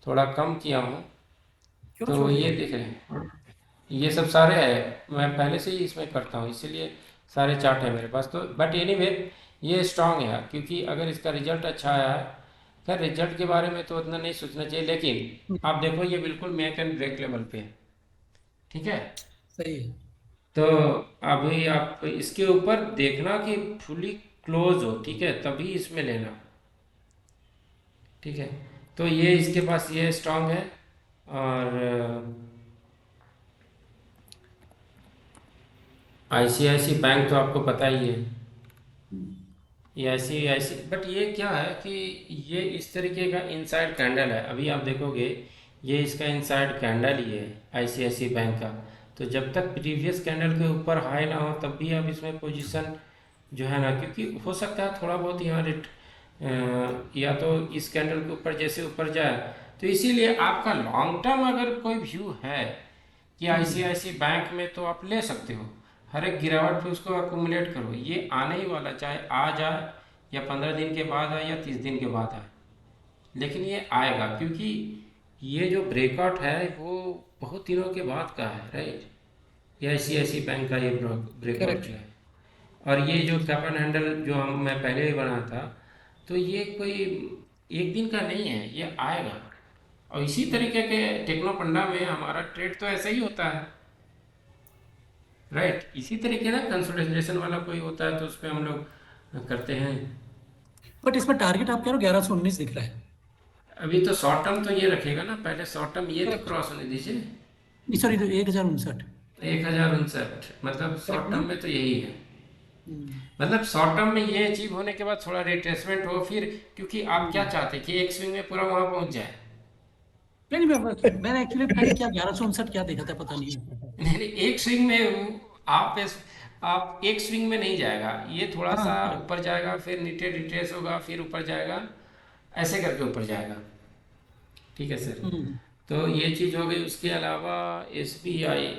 थोड़ा कम किया हूँ। क्यों तो छोड़ ये दिया? देख रहे हैं, ये सब सारे है, मैं पहले से ही इसमें करता हूँ इसीलिए सारे चार्ट है मेरे पास। तो बट एनीवे ये स्ट्रांग है क्योंकि अगर इसका रिजल्ट अच्छा आया है, खैर रिजल्ट के बारे में तो उतना नहीं सोचना चाहिए, लेकिन आप देखो ये बिल्कुल मेक एंड ब्रेक लेवल पे है, ठीक है। सही है। तो अभी आप इसके ऊपर देखना कि फुली क्लोज हो, ठीक है, तभी इसमें लेना। ठीक है। तो ये इसके पास ये स्ट्रांग है। और आईसीआईसी बैंक तो आपको पता ही है, ये ऐसी बट ये क्या है कि ये इस तरीके का इनसाइड कैंडल है। अभी आप देखोगे ये इसका इनसाइड कैंडल ही है आईसीआईसी बैंक का। तो जब तक प्रीवियस कैंडल के ऊपर हाई ना हो तब भी आप इसमें पोजीशन जो है ना, क्योंकि हो सकता है थोड़ा बहुत यहाँ या तो इस कैंडल के ऊपर जैसे ऊपर जाए। तो इसीलिए आपका लॉन्ग टर्म अगर कोई व्यू है कि आईसीआईसी बैंक में, तो आप ले सकते हो। हर एक गिरावट पे उसको अकुमुलेट करो, ये आने ही वाला, चाहे आ जाए या 15 दिन के बाद आए या 30 दिन के बाद आए, लेकिन ये आएगा। क्योंकि ये जो ब्रेकआउट है वो बहुत दिनों के बाद का है, राइट। ये आईसीआईसी बैंक का ये ब्रेकआउट करेक्ट। जो है। और ये जो कैप एंड हैंडल जो मैं पहले भी बना था, तो ये कोई एक दिन का नहीं है, ये आएगा। और इसी तरीके के टेक्नो पंडा में हमारा ट्रेड तो ऐसा ही होता है, राइट। इसी तरीके ना कंसोलिडेशन वाला कोई होता है तो उस पर हम लोग करते हैं। बट इसमें टारगेट आप कह रहे हो 1119 दिख रहा है। अभी तो शॉर्ट टर्म तो ये रखेगा ना, पहले शॉर्ट टर्म ये तो करेक्ट। क्रॉस होने दीजिए। नहीं सॉरी, तो 1059। 1059, मतलब करेक्ट शॉर्ट ना? टर्म में तो यही है। मतलब शॉर्ट टर्म में ये अचीव होने के बाद थोड़ा रिट्रेसमेंट हो फिर, क्योंकि आप क्या चाहते हैं कि एक स्विंग में पूरा वहां पहुंच जाए। नहीं मैंने एक्चुअली पहले क्या 1159 क्या देखा था पता नहीं है। नहीं नहीं, एक स्विंग में आप एक स्विंग में नहीं जाएगा, ये थोड़ा हाँ सा करेक्ट। ऊपर जाएगा, फिर नीचे रिट्रेस होगा, फिर ऊपर जाएगा, ऐसे करके ऊपर जाएगा। ठीक है सर। हम्म। तो ये चीज़ हो गई। उसके अलावा S B I in,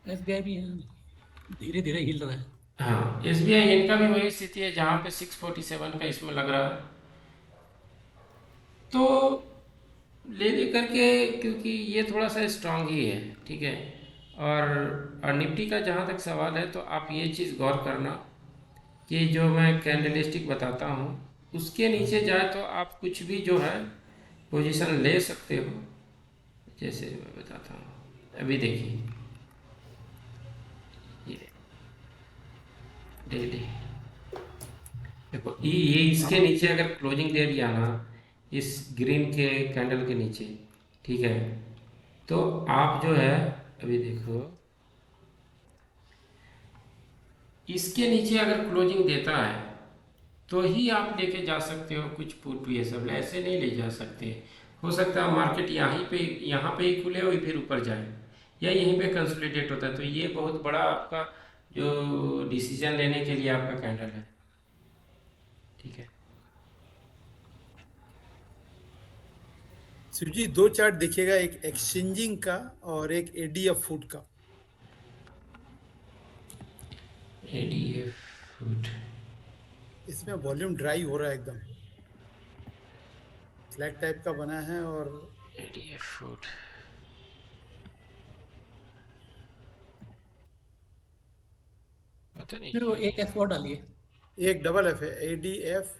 SBI भी धीरे धीरे हिल रहा है। हाँ एसबीआई इनका भी वही स्थिति है जहाँ पे 647 का इसमें लग रहा है। तो ले दे करके, क्योंकि ये थोड़ा सा स्ट्रांग ही है, ठीक है। और निफ्टी का जहाँ तक सवाल है, तो आप ये चीज़ गौर करना कि जो मैं कैंडलस्टिक बताता हूँ उसके नीचे जाए तो आप कुछ भी जो है पोजीशन ले सकते हो। जैसे मैं बताता हूँ, अभी देखिए ये डेली, देखो ये इसके नीचे अगर क्लोजिंग दे दिया ना, इस ग्रीन के कैंडल के नीचे, ठीक है, तो आप जो है अभी देखो इसके नीचे अगर क्लोजिंग देता है तो ही आप लेके जा सकते हो कुछ पुट, ये सब ऐसे नहीं ले जा सकते। हो सकता है मार्केट यहाँ पे ही खुले और फिर ऊपर जाए, या यहीं पे कंसोलिडेट होता है। तो ये बहुत बड़ा आपका जो डिसीजन लेने के लिए आपका कैंडल है, ठीक है। शिव जी, दो चार्ट देखिएगा, एक एक्सचेंजिंग का और एक एडीएफ फूड का। एडीएफ फूड, इसमें वॉल्यूम ड्राई हो रहा है, एकदम फ्लैट टाइप का बना है। और एडीएफ फूड, पता नहीं फिर वो एक F4 डालिए। एक डबल एफ है, एडीएफ।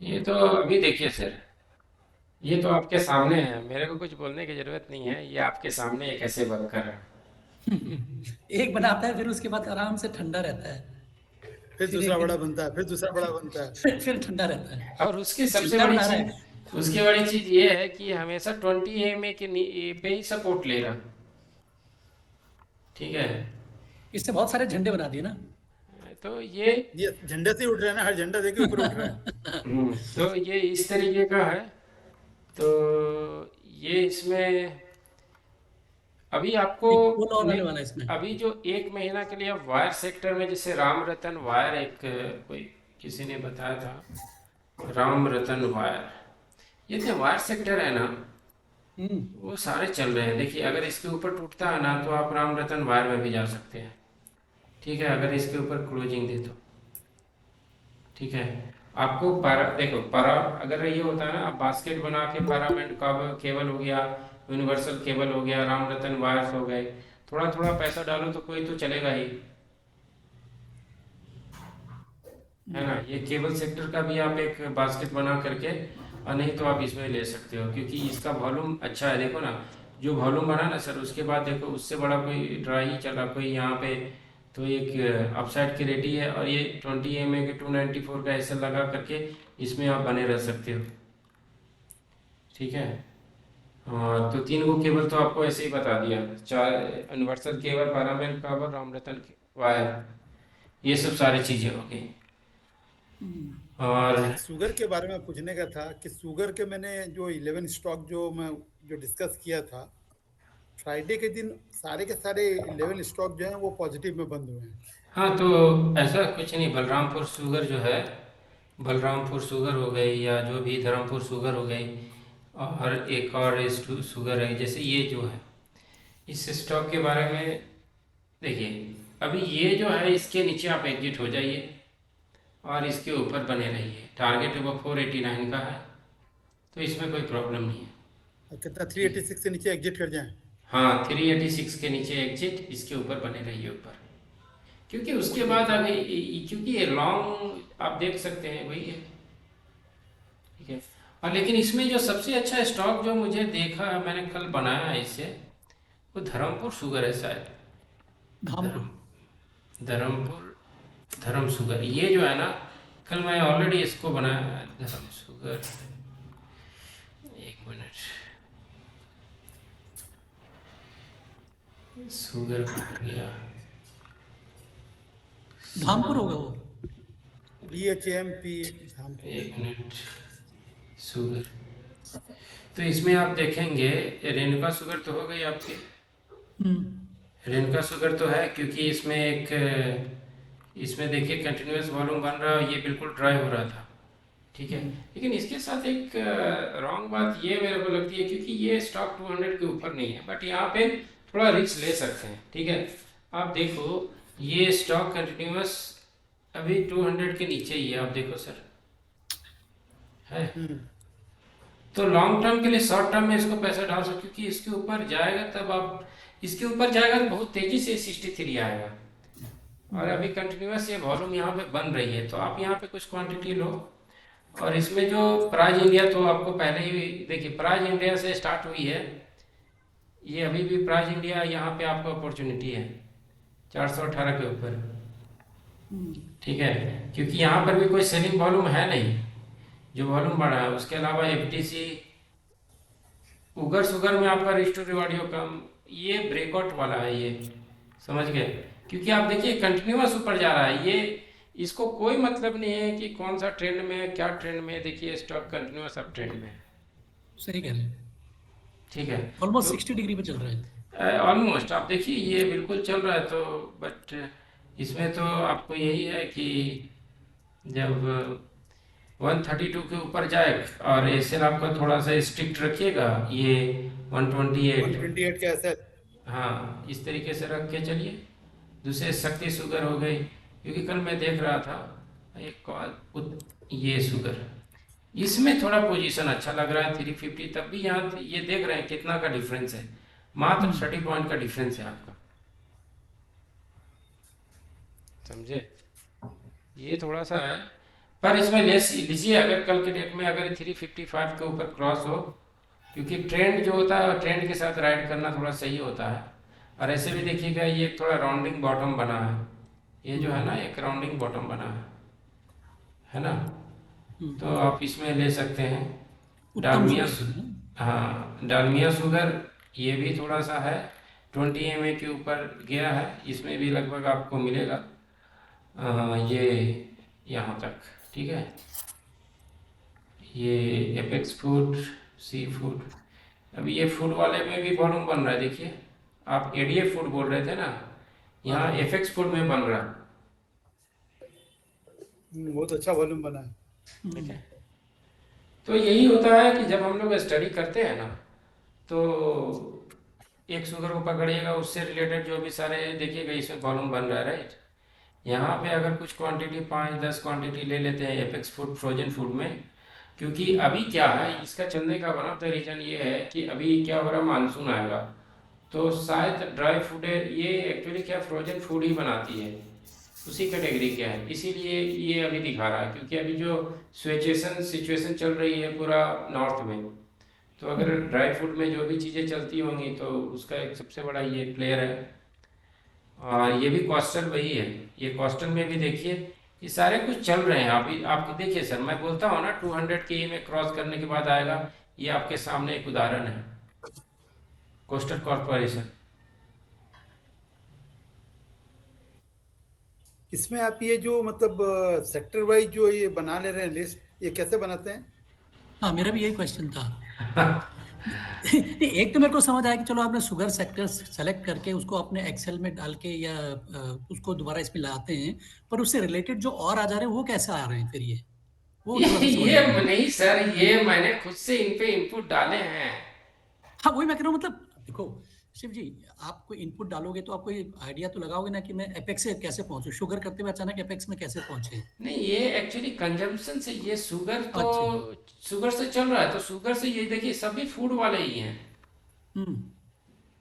ये तो अभी देखिए सर, ये तो आपके सामने है, मेरे को कुछ बोलने की जरूरत नहीं है, ये आपके सामने ये कैसे वर्क कर रहा है। एक बनाता है फिर उसके बाद आराम से ठंडा रहता है। फिर फिर दूसरा एक बड़ा दिन बनता है, फिर दूसरा बड़ा बनता है। फिर ठंडा रहता है। और उसकी सबसे चिल्ला बड़ी बना रहा चीज, है। उसकी बड़ी चीज ये है कि हमेशा 20 EMA के पे ही सपोर्ट ले रहा, ठीक है। इससे बहुत सारे झंडे बना दिए ना। तो ये ये झंडे से ही उठ रहा है ना, हर झंडा देके ऊपर उठ रहा है। तो ये इस तरीके का है। तो ये इसमें अभी आपको एक पुल और आने ने- वाला है इसमें। अभी जो 1 महीना के लिए वायर सेक्टर में, जैसे राम रतन वायर, एक कोई किसी ने बताया था, राम रतन वायर, ये जो वायर सेक्टर है ना, हम्म। वो सारे चल रहे हैं। देखिए अगर इसके ऊपर टूटता है ना तो आप राम रतन वायर में भी जा सकते हैं, ठीक है, अगर इसके ऊपर क्लोजिंग दे तो, ठीक है। आपको देखो अगर ये होता है ना, आप बास्केट बना के पैरामेंट केबल हो गया, यूनिवर्सल केबल हो गया, राम रतन वायर्स हो गए, थोड़ा थोड़ा पैसा डालो तो कोई तो चलेगा ही, है ना। ये केबल सेक्टर का भी आप एक बास्केट बना करके, और नहीं तो आप इसमें ले सकते हो, क्योंकि इसका वॉल्यूम अच्छा है। देखो ना, जो वॉल्यूम बना ना सर, उसके बाद देखो उससे बड़ा कोई ड्राई ही चला कोई यहाँ पे, तो एक अपसाइड की रेडी है, और ये 20 mA के 294 का ऐसे लगा करके इसमें आप बने रह सकते हो। ठीक है। हाँ, तो 3 गो केबल तो आपको ऐसे ही बता दिया, 4 यूनिवर्सल केबल, 12 मेल केबल, रामरतन वायर, ये सब सारी चीज़ें हो गई। और एक शुगर के बारे में पूछने का था कि शुगर के मैंने जो 11 स्टॉक जो डिस्कस किया था, फ्राइडे के दिन सारे के सारे 11 स्टॉक जो हैं वो पॉजिटिव में बंद हुए हैं। हाँ, तो ऐसा कुछ नहीं, बलरामपुर शुगर जो है, बलरामपुर शुगर हो गई, या जो भी धर्मपुर शुगर हो गई, और एक और शुगर है, जैसे ये जो है, इस स्टॉक के बारे में देखिए, अभी ये जो है इसके नीचे आप एग्जिट हो जाइए और इसके ऊपर बने रहिए। टारगेट वो 489 का है, तो इसमें कोई प्रॉब्लम नहीं है। और कितना ठीक है। 386 से नीचे एग्जिट कर जाएं? हाँ, 386 के नीचे एग्जिट, इसके ऊपर बने रहिए ऊपर, क्योंकि उसके बाद अभी क्योंकि ये लॉन्ग आप देख सकते हैं वही है। ठीक है। और लेकिन इसमें जो सबसे अच्छा स्टॉक जो मुझे देखा, मैंने कल बनाया है इससे, वो धर्मपुर शुगर है शायद। धामपुर। धर्मपुर, धर्म शुगर, ये जो है ना, कल मैं ऑलरेडी इसको बनाया है, धर्म शुगर। एक मिनट, शुगर कहाँ गया? धामपुर होगा वो। DHMP धामपुर। एक मिनट, शुगर, तो इसमें आप देखेंगे रेणुका शुगर तो हो गई आपकी, रेणुका शुगर तो है, क्योंकि इसमें इसमें देखिए कंटिन्यूस वॉल्यूम बन रहा है, ये बिल्कुल ड्राई हो रहा था। ठीक है। लेकिन इसके साथ एक रॉन्ग बात ये मेरे को लगती है, क्योंकि ये स्टॉक 200 के ऊपर नहीं है, बट यहाँ पे थोड़ा रिस्क ले सकते हैं। ठीक है। आप देखो ये स्टॉक कंटिन्यूस अभी 200 के नीचे ही है, आप देखो सर, है। तो लॉन्ग टर्म के लिए, शॉर्ट टर्म में इसको पैसा डाल सकते, क्योंकि इसके ऊपर जाएगा तब आप, इसके ऊपर जाएगा तो बहुत तेजी से 63 आएगा, और अभी कंटिन्यूस ये वॉल्यूम यहाँ पे बन रही है, तो आप यहाँ पे कुछ क्वांटिटी लो। और इसमें जो प्राइज इंडिया, तो आपको पहले ही देखिए, प्राइज इंडिया से स्टार्ट हुई है ये, अभी भी प्राइज इंडिया यहाँ पे आपको अपॉर्चुनिटी है 418 के ऊपर। ठीक है, क्योंकि यहाँ पर भी कोई सेलिंग वॉल्यूम है नहीं, जो वॉल्यूम बढ़ा है। उसके अलावा एफटीसी, उगर सुगर में आपका रिस्टोर रिवार्डियो कम, ये ब्रेकआउट वाला है ये, समझ गए? क्योंकि आप देखिए कंटिन्यूअस ऊपर जा रहा है ये, इसको कोई मतलब नहीं है कि कौन सा ट्रेंड में है, क्या ट्रेंड में है। देखिए स्टॉक कंटिन्यूअस अप ट्रेंड में है। सही कह रहे हैं। ठीक है, ऑलमोस्ट 60 डिग्री पे चल रहा है। ऑलमोस्ट आप देखिए ये बिल्कुल चल रहा है, तो बट इसमें तो आपको यही है कि जब 132 के ऊपर जाए, और एसएल आपका थोड़ा सा स्ट्रिक्ट रखिएगा, ये 128, 128 के ऐसे। हाँ इस तरीके से रख के चलिए। दूसरे शक्ति शुगर हो गई, क्योंकि कल मैं देख रहा था एक कॉल, ये शुगर, इसमें थोड़ा पोजीशन अच्छा लग रहा है 350, तब भी यहाँ ये देख रहे हैं कितना का डिफरेंस है, मात्र 30 पॉइंट का डिफरेंस है आपका, समझे? ये थोड़ा सा है, पर इसमें लीजिए अगर कल के डेट में अगर 355 के ऊपर क्रॉस हो, क्योंकि ट्रेंड जो होता है ट्रेंड के साथ राइड करना थोड़ा सही होता है। और ऐसे भी देखिएगा ये थोड़ा राउंडिंग बॉटम बना है, ये जो है ना एक राउंडिंग बॉटम बना है ना, तो आप इसमें ले सकते हैं। डालमिया, हाँ डालमिया शुगर, ये भी थोड़ा सा है 20 mA के ऊपर गया है, इसमें भी लगभग आपको मिलेगा ये यहाँ तक। ठीक है, ये एपेक्स फूड, सी फूड, अभी ये फूड वाले में भी वॉल्यूम बन रहा है। देखिए आप एडीएफ फूड बोल रहे थे ना, यहाँ एफेक्स फूड में बन रहा है। बहुत अच्छा वॉल्यूम बना है। ठीक है, तो यही होता है कि जब हम लोग स्टडी करते हैं ना, तो एक शुगर को पकड़िएगा, उससे रिलेटेड जो भी सारे देखिएगा इसमें वॉल्यूम बन रहा है, राइट। यहाँ पे अगर कुछ क्वांटिटी 5-10 क्वांटिटी ले लेते हैं एपेक्स फूड फ्रोजन फूड में, क्योंकि अभी क्या है इसका चलने का वन ऑफ द रीजन ये है कि अभी क्या हो रहा है, मानसून आएगा, तो शायद ड्राई फूड है ये, एक्चुअली क्या फ्रोजन फूड ही बनाती है, उसी कैटेगरी क्या है, इसीलिए ये अभी दिखा रहा है। क्योंकि अभी जो सिचुएशन चल रही है पूरा नॉर्थ में, तो अगर ड्राई फ्रूट में जो भी चीज़ें चलती होंगी तो उसका एक सबसे बड़ा ये प्लेयर है। और ये भी कॉस्टल वही है। ये कॉस्टल में भी देखिए, ये सारे कुछ चल रहे हैं। आप आप देखिए सर, मैं बोलता हूँ ना 200 के में क्रॉस करने के बाद आएगा। ये आपके सामने एक उदाहरण है, कोस्टल कॉरपोरेशन। इसमें आप ये जो मतलब सेक्टर वाइज जो ये बना ले रहे हैं लिस्ट, ये कैसे बनाते हैं? हाँ, मेरा भी यही क्वेश्चन था। नहीं, एक तो मेरे को समझ आया कि चलो आपने शुगर सेक्टर सेलेक्ट करके उसको अपने एक्सेल में डाल के या उसको दोबारा इसमें लाते हैं, पर उससे रिलेटेड जो और आ जा रहे हैं वो कैसे आ रहे हैं फिर ये? वो थोड़ा सा समझ ये में नहीं आया। नहीं सर, ये मैंने खुद से इन पे इनपुट डाले हैं। हाँ, वही मैं कह रहा हूँ, मतलब देखो शिव जी, आप कोई इनपुट डालोगे तो आप कोई आइडिया तो लगाओगे ना कि मैं एपेक्स से कैसे पहुंचूं, शुगर करते हुए अचानक एपेक्स में कैसे पहुंचे। नहीं, ये एक्चुअली कंजम्पशन से, ये शुगर तो अच्छा। शुगर से चल रहा है, तो शुगर से ये देखिए सभी फूड वाले ही हैं। हम्म।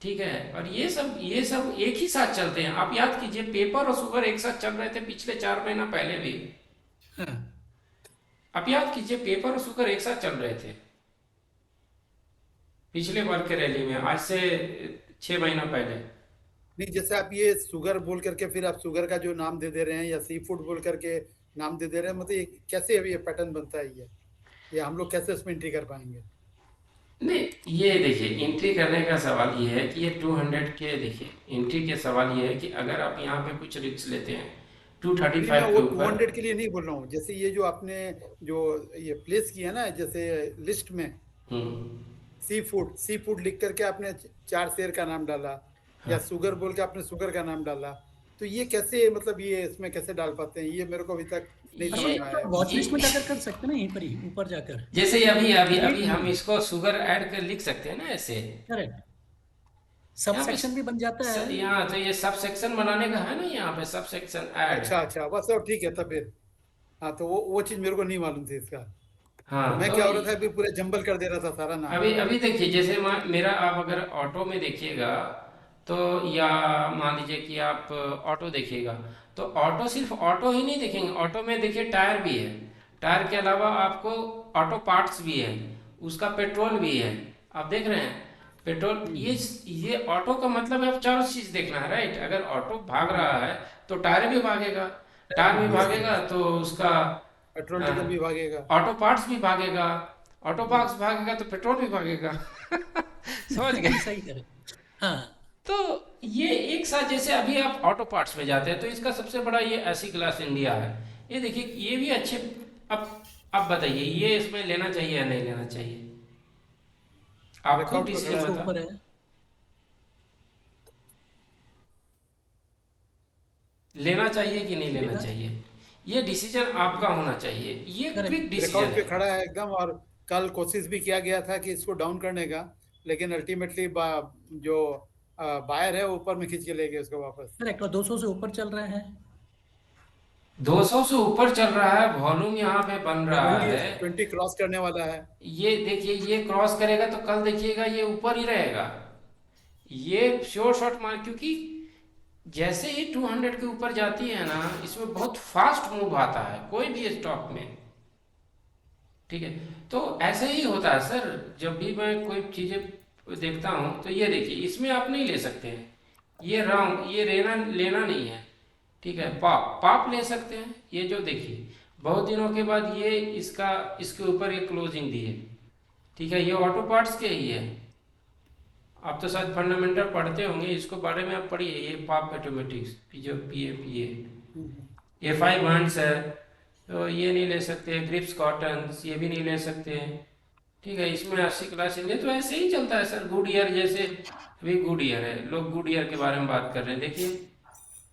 ठीक है, और ये सब एक ही साथ चलते हैं। आप याद कीजिए, पेपर और शुगर एक साथ चल रहे थे पिछले 4 महीना पहले भी। हाँ। आप याद कीजिए, पेपर और शुगर एक साथ चल रहे थे पिछले वर्ग के रैली में, आज से 6 महीना पहले। नहीं, जैसे आप ये शुगर बोल करके फिर आप शुगर का जो नाम दे दे रहे हैं या सी फूड बोल करके नाम दे दे रहे हैं, मतलब ये कैसे अभी ये पैटर्न बनता है? ये हम लोग कैसे उसमें एंट्री कर पाएंगे? नहीं, ये देखिए, एंट्री करने का सवाल ये है कि ये 200 के, देखिए एंट्री के सवाल ये है कि अगर आप यहाँ पे कुछ रिस्क लेते हैं नहीं, मैं 235 वो के ऊपर। 200 के लिए नहीं बोल रहा हूँ। जैसे ये जो आपने जो ये प्लेस किया ना, जैसे लिस्ट में हम्म। सी फूड लिख करके आपने 4 शेयर का नाम डाला, या हाँ, शुगर बोल के आपने शुगर का नाम डाला, तो ये कैसे, मतलब ये इसमें कैसे डाल पाते हैं? ये मेरे को अभी तक नहीं अच्छा, समझ ये में तो आया। वॉच लिस्ट में ये जाकर कर सकते हैं ना, यहीं पर ही ऊपर जाकर। जैसे अभी अभी क्रिएट अभी न्यू। हम इसको शुगर ऐड कर लिख सकते हैं ना ऐसे। करेक्ट। सब यहाँ पे सेक्शन भी बन जाता है। यहाँ तो ये सब सेक्शन बनाने का है ना, यहाँ पे सब सेक्शन ऐड। अच्छा अच्छा, बस अब ठीक है तब फिर। हाँ, तो वो चीज मेरे को नहीं मालूम थी इसका। तो हाँ, मैं तो क्या हो रहा था, अभी पूरे जंबल कर दे रहा था सारा नाम। अभी अभी देखिए, जैसे मेरा, आप अगर ऑटो में देखिएगा तो, या मान लीजिए कि आप ऑटो देखिएगा, तो ऑटो सिर्फ ऑटो ही नहीं देखेंगे। ऑटो में देखिए टायर भी है, टायर के अलावा आपको ऑटो पार्ट्स भी है, उसका पेट्रोल भी है। आप देख रहे हैं पेट्रोल, ये ऑटो का मतलब है, आप चारों चीज देखना है, राइट। अगर ऑटो भाग रहा है तो टायर भी भागेगा, टायर भी यस भागेगा यस, तो उसका पेट्रोल डीजल भी भागेगा। ऑटो पार्ट्स भी भागेगा, ऑटो पार्ट्स भागेगा तो पेट्रोल भी भागेगा। समझ गए। नहीं, सही करे। हाँ। तो ये एक साथ, जैसे अभी आप ऑटो पार्ट्स में जाते हैं तो इसका सबसे बड़ा ये ऐसी क्लास इंडिया है। ये देखिए, ये भी अच्छे। अब बताइए, ये इसमें लेना चाहिए या नहीं लेना चाहिए? आप खुद ब्रेकआउट पे खड़ा डिसीजन सबसे है। बता। ऊपर है। लेना चाहिए कि नहीं लेना लेना। चाहिए, ये डिसीजन आपका होना चाहिए। ये करेक्ट। क्विक डिसीजन ब्रेकआउट पे है। खड़ा है एकदम। और कल कोशिश भी किया गया था कि इसको डाउन करने का, लेकिन अल्टीमेटली जो बायर है वो ऊपर में खींच के ले गए उसको वापस। करेक्ट, और 200 से ऊपर चल रहे हैं। 200 से ऊपर चल रहा है, वॉल्यूम यहाँ पे बन रहा 20 है। 20 क्रॉस करने वाला है। ये देखिए, ये क्रॉस करेगा तो कल देखिएगा ये ऊपर ही रहेगा। ये श्योर शॉट मार, क्योंकि जैसे ही 200 के ऊपर जाती है ना, इसमें बहुत फास्ट मूव आता है कोई भी स्टॉक में। ठीक है, तो ऐसे ही होता है सर। जब भी मैं कोई चीज़ें देखता हूँ तो ये देखिए, इसमें आप नहीं ले सकते हैं, ये रॉन्ग, ये लेना लेना नहीं है। ठीक है, पाप पाप ले सकते हैं। ये जो देखिए, बहुत दिनों के बाद ये इसके ऊपर ये क्लोजिंग दी है। ठीक है, ये ऑटो पार्ट्स के ही है। आप तो शायद फंडामेंटल पढ़ते होंगे, इसको बारे में आप पढ़िए। ये पाप ऑटोमेटिक्स, जो पी ए 5 है, तो ये नहीं ले सकते। ग्रिप्स कॉटन, ये भी नहीं ले सकते। ठीक है, इसमें 80 क्लास इंडिया तो ऐसे ही चलता है सर। गुड ईयर, जैसे अभी गुड ईयर है, लोग गुड ईयर के बारे में बात कर रहे हैं। देखिए,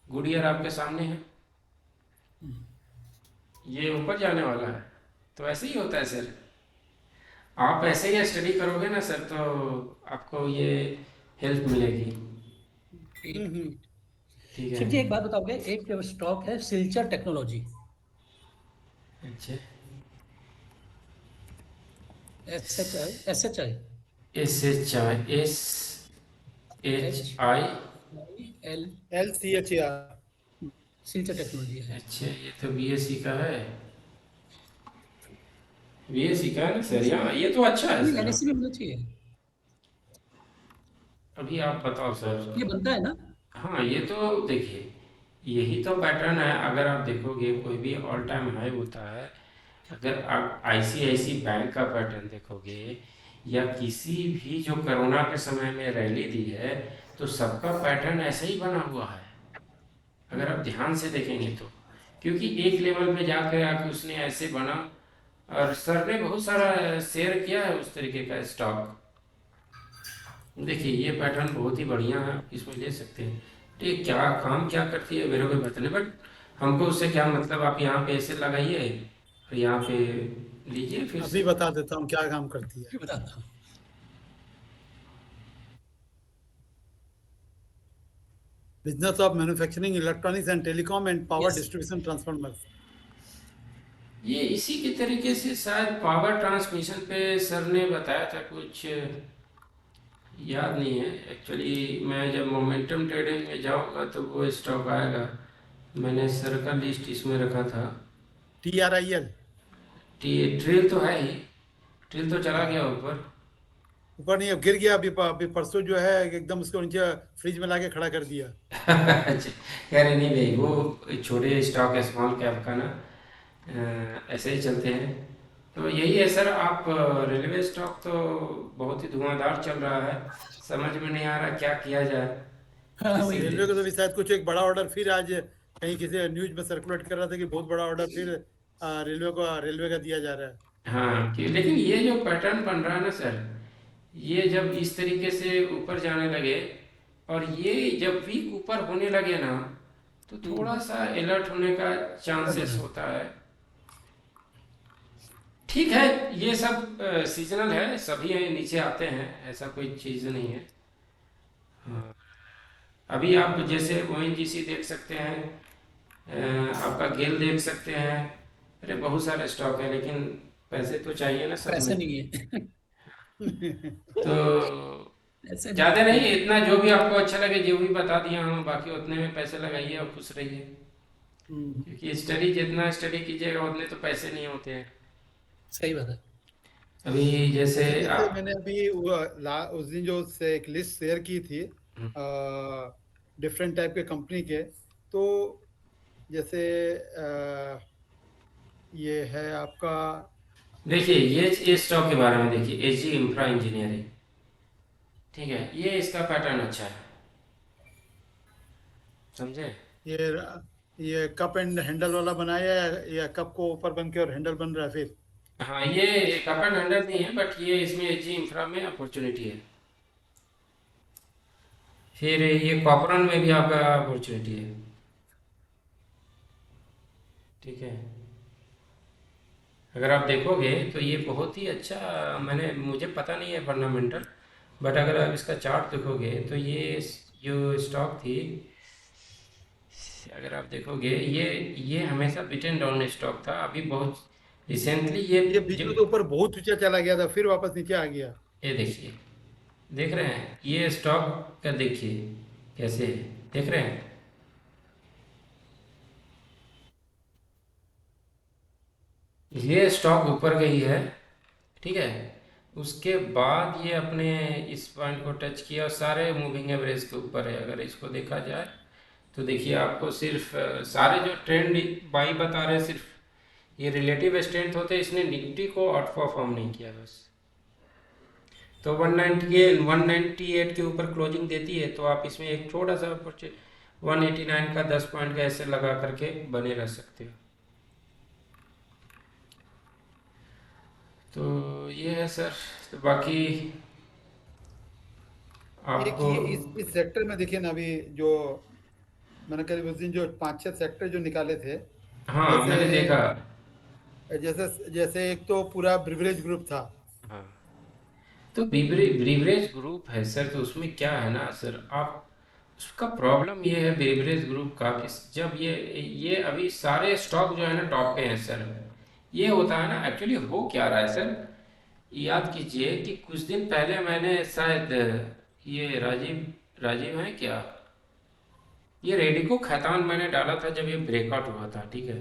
गुड ईयर आपके सामने है, ये ऊपर जाने वाला है। तो ऐसे ही होता है सर। आप ऐसे ही स्टडी करोगे ना सर, तो आपको ये हेल्प मिलेगी। हम्म। ठीक है। शिव जी, एक बात बताओगे, एक स्टॉक है सिल्चर टेक्नोलॉजी, अच्छा, SHI S H I. L. LCHAR। Silchar technology है। अच्छा, ये तो बीएससी का है। ये सीखा है ना सर, यहाँ ये तो अच्छा है नहीं, सर। एनएससी में होना चाहिए। अभी आप बताओ सर। ये बनता है ना? हाँ, ये तो देखिए, यही तो पैटर्न है। अगर आप देखोगे कोई भी ऑल टाइम हाई होता है, अगर आप आईसीआईसी बैंक का पैटर्न देखोगे, या किसी भी जो कोरोना के समय में रैली दी है, तो सबका पैटर्न ऐसे ही बना हुआ है, अगर आप ध्यान से देखेंगे तो। क्योंकि एक लेवल पे जाकर आके उसने ऐसे बना, और सर ने बहुत सारा शेयर किया है उस तरीके का स्टॉक। देखिए ये पैटर्न बहुत ही बढ़िया है, आप इसमें ले सकते हैं। तो ये क्या काम क्या करती है मेरे को पता नहीं, बट हमको उससे क्या मतलब। आप यहाँ पे ऐसे लगाइए और यहाँ पे लीजिए फिर अभी से। बता देता हूँ क्या काम करती है। ये बताता हूँ। Business of manufacturing electronics and telecom and power yes. Distribution transformers. ये इसी के तरीके से शायद पावर ट्रांसमिशन पे सर ने बताया था कुछ, याद नहीं है एक्चुअली। मैं जब मोमेंटम ट्रेडिंग में जाऊंगा तो वो स्टॉक आएगा। मैंने सर का लिस्ट इसमें रखा था। TRIL। ट्रेल तो है ही, ट्रेल तो चला गया ऊपर। ऊपर नहीं, अब गिर गया। अभी परसों जो है एकदम उसको नीचे फ्रिज में लाके खड़ा कर दिया। अच्छा, कह रहे नहीं भाई, वो छोटे स्टॉक है स्मॉल कैप का ना, ऐसे ही चलते हैं। तो यही है सर। आप रेलवे स्टॉक तो बहुत ही धुआंधार चल रहा है, समझ में नहीं आ रहा क्या किया जाए। हाँ, किसी वही। रेलवे को तो भी शायद कुछ एक बड़ा ऑर्डर फिर आज कहीं किसी न्यूज में सर्कुलेट कर रहा था कि बहुत बड़ा ऑर्डर फिर रेलवे का दिया जा रहा है। हाँ, कि लेकिन ये जो पैटर्न बन रहा है ना सर, ये जब इस तरीके से ऊपर जाने लगे, और ये जब वीक ऊपर होने लगे ना, तो थोड़ा सा अलर्ट होने का चांसेस होता है। ठीक है, ये सब सीजनल है, सभी नीचे आते हैं, ऐसा कोई चीज़ नहीं है। हाँ, अभी आप जैसे ओएनजीसी देख सकते हैं, आपका गेल देख सकते हैं। अरे बहुत सारे स्टॉक है, लेकिन पैसे तो चाहिए ना सब पैसे में। नहीं है। तो ऐसे नहीं ज़्यादा है। नहीं, इतना जो भी आपको अच्छा लगे जो भी बता दिया हूँ, बाकी उतने में पैसे लगाइए और खुश रहिए। हम्म, क्योंकि स्टडी जितना स्टडी कीजिएगा उतने तो पैसे नहीं होते हैं। सही बात है। अभी जैसे नहीं, जैसे आप। मैंने अभी उस दिन जो से एक लिस्ट शेयर की थी डिफरेंट टाइप के कंपनी के, तो जैसे ये है आपका। देखिए ये स्टॉक के बारे में देखिए, एजी इंफ्रा इंजीनियरिंग, ठीक है, ये इसका पैटर्न अच्छा है, समझे। ये ये कप एंड हैंडल वाला बनाया है, या कप को ऊपर बन के और हैंडल बन रहा है फिर। हाँ, ये कप एंड हंड्रेड नहीं है, बट ये इसमें एजी इंफ्रा में अपॉर्चुनिटी है। फिर ये कॉपरन में भी आपका अपॉर्चुनिटी है, ठीक है। अगर आप देखोगे तो ये बहुत ही अच्छा, मुझे पता नहीं है फंडामेंटल, बट अगर आप इसका चार्ट देखोगे तो ये जो स्टॉक थी, अगर आप देखोगे, ये हमेशा बिट एंड डाउन स्टॉक था। अभी बहुत रिसेंटली ये ये बीच में जब, तो ऊपर बहुत ऊंचा चला गया था, फिर वापस नीचे आ गया। ये देखिए, देख रहे हैं ये स्टॉक का, देखिए कैसे है, देख रहे हैं। ये स्टॉक ऊपर गई है, ठीक है। उसके बाद ये अपने इस पॉइंट को टच किया और सारे मूविंग एवरेज के ऊपर है। अगर इसको देखा जाए तो देखिए, आपको सिर्फ सारे जो ट्रेंड बाई बता रहे हैं, सिर्फ ये रिलेटिव स्ट्रेंथ होते हैं, इसने निफ्टी को आउट परफॉर्म नहीं किया बस। तो 198 के ऊपर क्लोजिंग देती है, तो आप इसमें एक थोड़ा सा 189 का 10 पॉइंट का ऐसे लगा करके बने रह सकते हो। तो ये है सर। तो बाकी एक आपको। ये इस सेक्टर में देखिए ना, अभी जो मैंने करीब उस दिन जो पांच छह सेक्टर जो निकाले थे। हाँ, जैसे मैंने देखा। जैसे जैसे एक तो पूरा ब्रिवरेज ग्रुप था। हाँ, तो ब्रीवरेज ग्रुप है सर, तो उसमें क्या है ना सर, आप उसका प्रॉब्लम ये है ब्रीवरेज ग्रुप का कि जब ये अभी सारे स्टॉक जो है ना टॉप पे हैं सर। ये होता है ना, एक्चुअली हो क्या रहा है सर, याद कीजिए कि कुछ दिन पहले मैंने शायद, ये राजीव राजीव है क्या, ये रेडिको खैतान मैंने डाला था जब ये ब्रेकआउट हुआ था, ठीक है।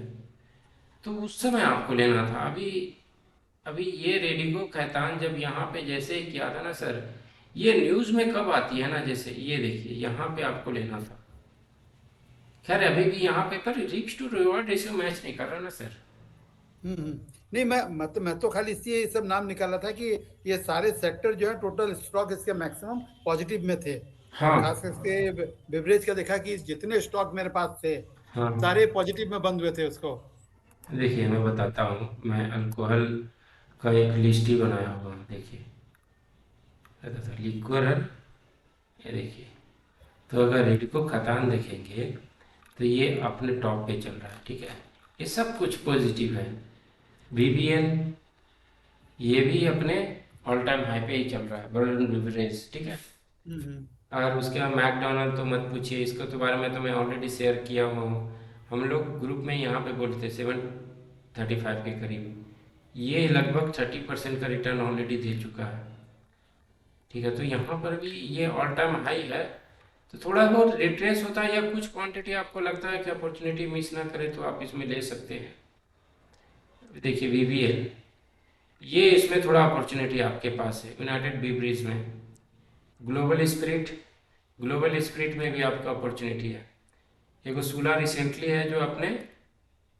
तो उस समय आपको लेना था। अभी अभी ये रेडिको खैतान जब यहाँ पे जैसे ही किया था ना सर, ये न्यूज़ में कब आती है ना, जैसे ये देखिए यहाँ पे आपको लेना था। खैर अभी भी यहाँ पे पर risk to reward ratio match नहीं कर रहा ना सर। नहीं, मैं तो खाली इसलिए ये सब नाम निकाला था कि ये सारे सेक्टर जो है टोटल स्टॉक इसके मैक्सिमम पॉजिटिव में थे। और हाँ खास करके बेवरेज का देखा कि जितने स्टॉक मेरे पास थे हाँ। सारे पॉजिटिव में बंद हुए थे उसको। देखिए मैं बताता हूँ, मैं अल्कोहल का एक लिस्ट ही बनाया हुआ हूँ, देखिए लिक्वर है, ये देखिए। तो अगर रेडिको खतान देखेंगे तो ये अपने टॉप पे चल रहा है, ठीक है, ये सब कुछ पॉजिटिव है। बीबीएल ये भी अपने ऑल टाइम हाई पे ही चल रहा है, वर्ल्ड बिवरेज, ठीक है। हम्म और उसके बाद मैकडोनल्ड तो मत पूछिए, इसको तो बारे में तो मैं ऑलरेडी शेयर किया हुआ हूँ। हम लोग ग्रुप में यहाँ पे बोलते 735 के करीब, ये लगभग 30% का रिटर्न ऑलरेडी दे चुका है, ठीक है। तो यहाँ पर भी ये ऑल टाइम हाई है। तो थोड़ा बहुत रिट्रेस होता है या कुछ क्वांटिटी आपको लगता है कि अपॉर्चुनिटी मिस ना करे तो आप इसमें ले सकते हैं। देखिए वीवीएल, ये इसमें थोड़ा अपॉर्चुनिटी आपके पास है। यूनाइटेड ब्रीवरीज में ग्लोबल स्पिरिट, ग्लोबल स्पिरिट में भी आपका अपॉर्चुनिटी है। एक सूला रिसेंटली है जो अपने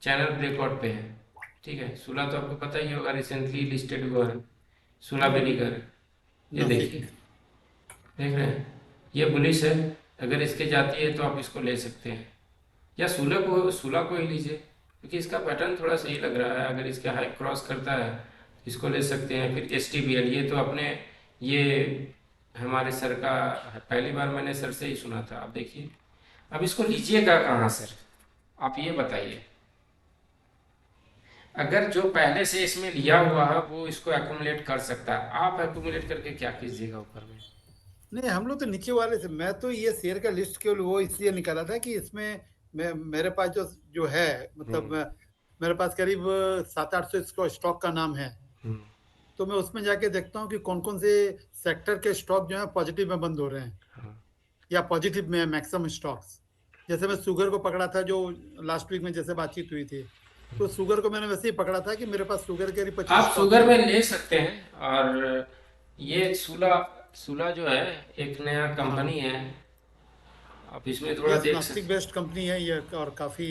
चैनल ब्रेकआउट पे है, ठीक है। सूला तो आपको पता ही होगा, रिसेंटली लिस्टेड हुआ है सूला विनीगर। ये नासिक। देखिए, देख रहे हैं, ये बुलिश है। अगर इसके जाती है तो आप इसको ले सकते हैं, या सूला को ही लीजिए, क्योंकि इसका पैटर्न थोड़ा सही लग रहा है। अगर इसके हाई क्रॉस करता है तो इसको ले सकते हैं। फिर STBL, ये तो अपने ये हमारे सर का, पहली बार मैंने सर से ही सुना था। आप देखिए, अब इसको लीजिएगा कहाँ सर, आप ये बताइए। अगर जो पहले से इसमें लिया हुआ है वो इसको एक्यूमुलेट कर सकता है, आप एक्यूमुलेट करके क्या कीजिएगा ऊपर में। नहीं, हम लोग तो नीचे वाले से, मैं तो ये शेयर का लिस्ट केवल वो इसलिए निकाला था कि इसमें मेरे पास जो जो है मतलब मेरे पास करीब 700-800 इसको स्टॉक का नाम है। हम्म, तो मैं उसमें जाके देखता हूँ कि कौन कौन से सेक्टर के स्टॉक जो है पॉजिटिव में बंद हो रहे हैं हाँ या पॉजिटिव में है मैक्सिमम स्टॉक्स। जैसे मैं शुगर को पकड़ा था जो लास्ट वीक में जैसे बातचीत हुई थी, तो शुगर को मैंने वैसे ही पकड़ा था कि मेरे पास शुगर के 25 आप स्टॉक शुगर थे। में ले सकते हैं। और ये सूला, सूला जो है एक नया हाँ, कंपनी है, आप इसमें थोड़ा यस, देख नास्तिक सकते बेस्ड कंपनी है ये और काफी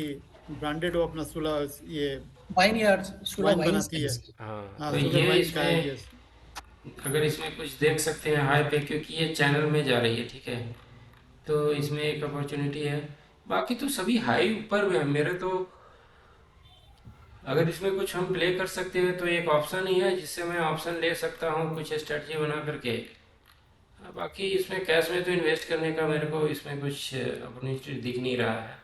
ब्रांडेड वो अपना सुला ये वाइन यार्ड, सुला वाइन वाइन बनाती है। हैं। हाँ हाँ, तो शुगर ये वाइन का है, इसमें, यस। अगर इसमें कुछ देख सकते हैं हाई पे, क्योंकि ये चैनल में जा रही है, ठीक है। तो इसमें एक अपॉर्चुनिटी है। बाकी तो सभी हाई ऊपर में है मेरे तो। अगर इसमें कुछ हम प्ले कर सकते हैं तो एक ऑप्शन ही है जिससे मैं ऑप्शन ले सकता हूँ कुछ स्ट्रेटजी बना करके। बाकी इसमें कैश में तो इन्वेस्ट करने का मेरे को इसमें कुछ अपॉर्चुनिटी दिख नहीं रहा है।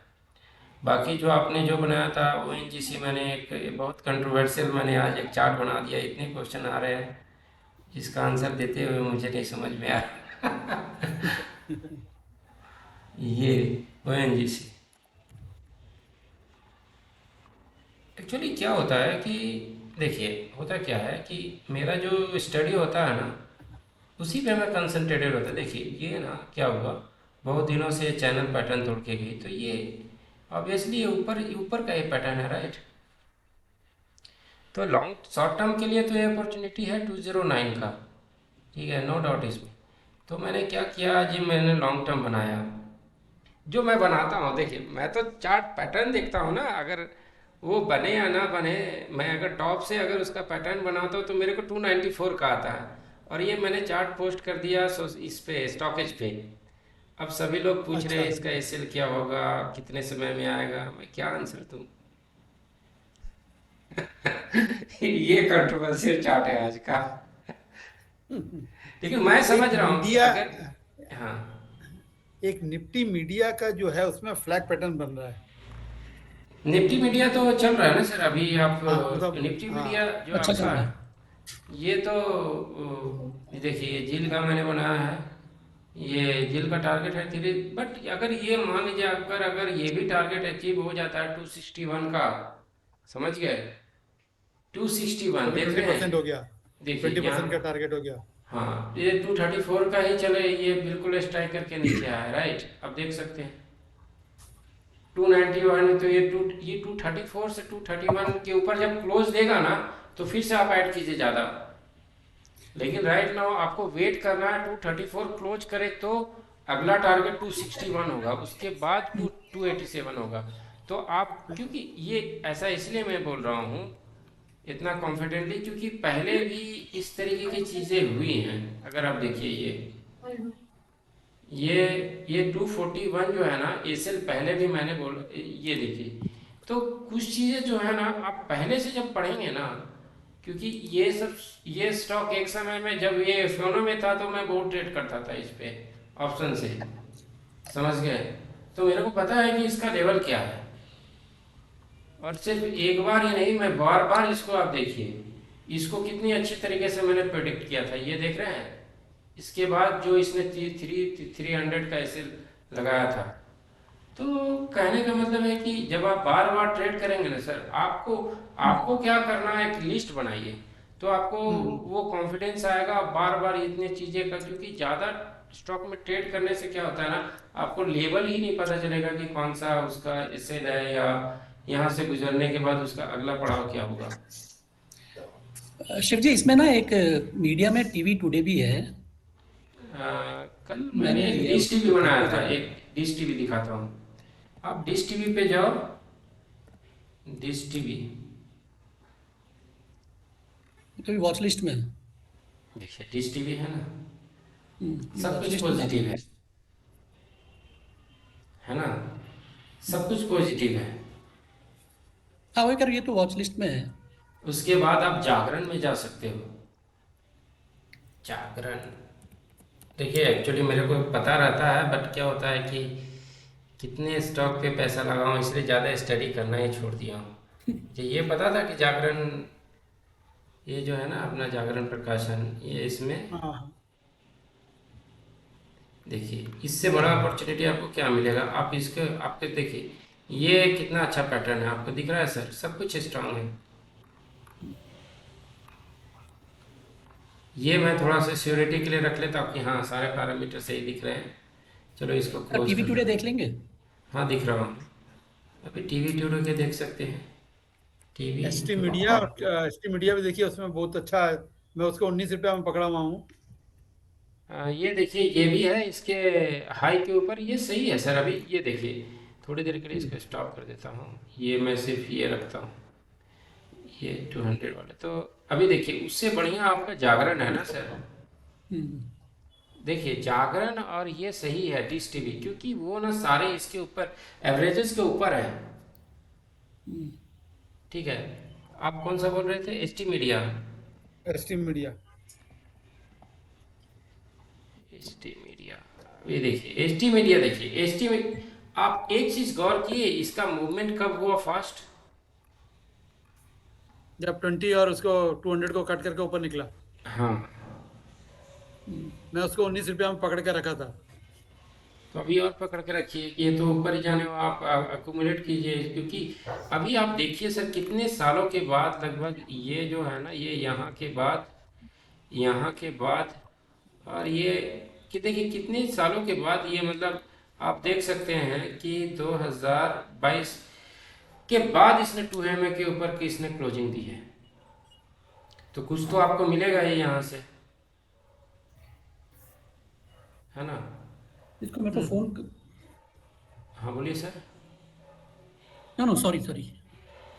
बाकी जो आपने जो बनाया था ONGC, मैंने एक बहुत कंट्रोवर्शियल, मैंने आज एक चार्ट बना दिया। इतने क्वेश्चन आ रहे हैं जिसका आंसर देते हुए मुझे नहीं समझ में आ रहा। ये ONGC एक्चुअली क्या होता है कि, देखिए होता क्या है कि मेरा जो स्टडी होता है ना उसी पे मैं कंसंट्रेटेड होता है। देखिए ये ना क्या हुआ, बहुत दिनों से चैनल पैटर्न तोड़ के गई, तो ये ऑब्वियसली ऊपर ऊपर का ये पैटर्न है, राइट। तो लॉन्ग शॉर्ट टर्म के लिए तो ये अपॉर्चुनिटी है 209 का, ठीक है, नो डाउट इसमें। तो मैंने क्या किया जी, मैंने लॉन्ग टर्म बनाया। जो मैं बनाता हूँ, देखिए मैं तो चार्ट पैटर्न देखता हूँ ना, अगर वो बने या ना बने, मैं अगर टॉप से अगर उसका पैटर्न बनाता हूँ तो मेरे को 294 का आता है। और ये मैंने चार्ट पोस्ट कर दिया इस पे स्टॉकेज पे। अब सभी लोग पूछ रहे अच्छा, हैं इसका एसएल क्या होगा, कितने समय में आएगा, मैं क्या आंसर दूँ। ये कंट्रोवर्शियल चार्ट है आज का, लेकिन मैं समझ एक रहा हूँ कि मीडिया, अगर, हाँ एक निफ्टी मीडिया का जो है उसमें फ्लैग पैटर्न बन रहा है। निफ्टी मीडिया तो चल रहा है ना सर अभी। आप हाँ मतलब, निफ्टी मीडिया हाँ, जो अच्छा चल आपका रहा है, है। ये तो ये देखिए ये झील का मैंने बनाया है। ये झील का टारगेट है 3, बट अगर ये मान लीजिए अगर ये भी टारगेट अचीव हो जाता है 261 का, समझ गए, 261 अभी देख रहे 20% हो हैं। गया, देखिए 20% का यहाँ, टारगेट हो गया। हाँ ये 234 का ही चले, ये बिल्कुल स्ट्राइक करके नीचे आया है, राइट। अब देख सकते हैं 291, तो ये 234 से 231 के ऊपर जब क्लोज देगा ना तो फिर से आप ऐड कीजिए ज़्यादा। लेकिन राइट नाउ आपको वेट करना है 234 क्लोज करे तो अगला टारगेट 261 होगा, उसके बाद 287 होगा। तो आप, क्योंकि ये ऐसा इसलिए मैं बोल रहा हूँ इतना कॉन्फिडेंटली, क्योंकि पहले भी इस तरीके की चीज़ें हुई हैं। अगर आप देखिए ये ये 241 जो है ना, एसएल पहले भी मैंने बोल, ये देखिए। तो कुछ चीज़ें जो है ना आप पहले से जब पढ़ेंगे ना, क्योंकि ये स्टॉक एक समय में जब ये सोनो में था तो मैं बहुत ट्रेड करता था इस पे ऑप्शन से, समझ गए। तो मेरे को पता है कि इसका लेवल क्या है, और सिर्फ एक बार ही नहीं, मैं बार बार इसको, आप देखिए इसको कितनी अच्छी तरीके से मैंने प्रेडिक्ट किया था, ये देख रहे हैं। इसके बाद जो इसने 300 का ऐसे लगाया था। तो कहने का मतलब है कि जब आप बार बार ट्रेड करेंगे ना सर, आपको आपको क्या करना है, एक लिस्ट बनाइए, तो आपको वो कॉन्फिडेंस आएगा। आप बार बार इतनी चीज़ें का, क्योंकि ज़्यादा स्टॉक में ट्रेड करने से क्या होता है ना, आपको लेवल ही नहीं पता चलेगा कि कौन सा उसका एसेट है, या यहाँ से गुजरने के बाद उसका अगला पड़ाव क्या होगा। शिव जी, इसमें ना एक मीडिया में टीवी टुडे भी है। कल मैंने एक लिया डिश उसको, टीवी बनाया देखो था, जरा। एक डिश टीवी दिखाता हूँ। आप डिश टीवी पे जाओ, डिश टीवी तो वॉच लिस्ट में है। देखिए, डिश टीवी है ना, सब वॉच कुछ लिस्ट में डाल पॉजिटिव दिया। है ना, सब कुछ पॉजिटिव है। हाँ वही कर, ये तो वॉच लिस्ट में है। उसके बाद आप जागरण में जा सकते हो। जागरण देखिए, एक्चुअली मेरे को पता रहता है, बट क्या होता है कि कितने स्टॉक पे पैसा लगाऊं, इसलिए ज़्यादा स्टडी करना ही छोड़ दिया हूँ। मुझे ये पता था कि जागरण, ये जो है ना अपना जागरण प्रकाशन, ये इसमें हाँ, देखिए, इससे बड़ा अपॉर्चुनिटी आपको क्या मिलेगा। आप इसके, आपके देखिए ये कितना अच्छा पैटर्न है, आपको दिख रहा है सर, सब कुछ स्ट्रांग है। ये मैं थोड़ा सा श्योरिटी के लिए रख लेता हूँ कि हाँ सारे पैरामीटर सही दिख रहे हैं। चलो इसको सर क्लोज टीवी कर टुडे देते देख हैं। लेंगे। हाँ दिख रहा हूँ, अभी टीवी ट्यूडो के देख सकते हैं, टीवी मीडिया, और मीडिया भी देखिए, उसमें बहुत अच्छा है। मैं उसको 19 रुपया में पकड़ा हुआ हूँ। ये देखिए, ये भी है इसके हाई के ऊपर, ये सही है सर। अभी ये देखिए, थोड़ी देर के लिए इसको स्टॉप कर देता हूँ, ये मैं सिर्फ ये रखता हूँ, ये 200 वाले। तो अभी देखिए, उससे बढ़िया आपका जागरण है ना सर। देखिए जागरण, और ये सही है डिश टीवी, क्योंकि वो ना सारे इसके ऊपर एवरेजेस के ऊपर है। ठीक है, आप कौन सा बोल रहे थे, ST media. Media. ST media, ये देखिए एसटी मीडिया, देखिए एसटी में आप एक चीज गौर किए, इसका मूवमेंट कब हुआ फास्ट। जब 20 और उसको 200 को कट करके ऊपर निकला, हाँ, मैं उसको 19 रुपया में पकड़ के रखा था। तो अभी और पकड़ के रखिए कि ये तो ऊपर ही जाने, आप अक्यूमुलेट कीजिए, क्योंकि अभी आप देखिए सर, कितने सालों के बाद लगभग ये जो है ना, ये यहाँ के बाद, यहाँ के बाद, और ये कि देखिए कितने सालों के बाद ये, मतलब आप देख सकते हैं कि 2022 के बाद इसने 200 के ऊपर की इसने क्लोजिंग दी है। तो कुछ तो आपको मिलेगा ही यहाँ से, है ना। इसको मेरे को फोन। हाँ बोलिए sir. No no, sorry sorry.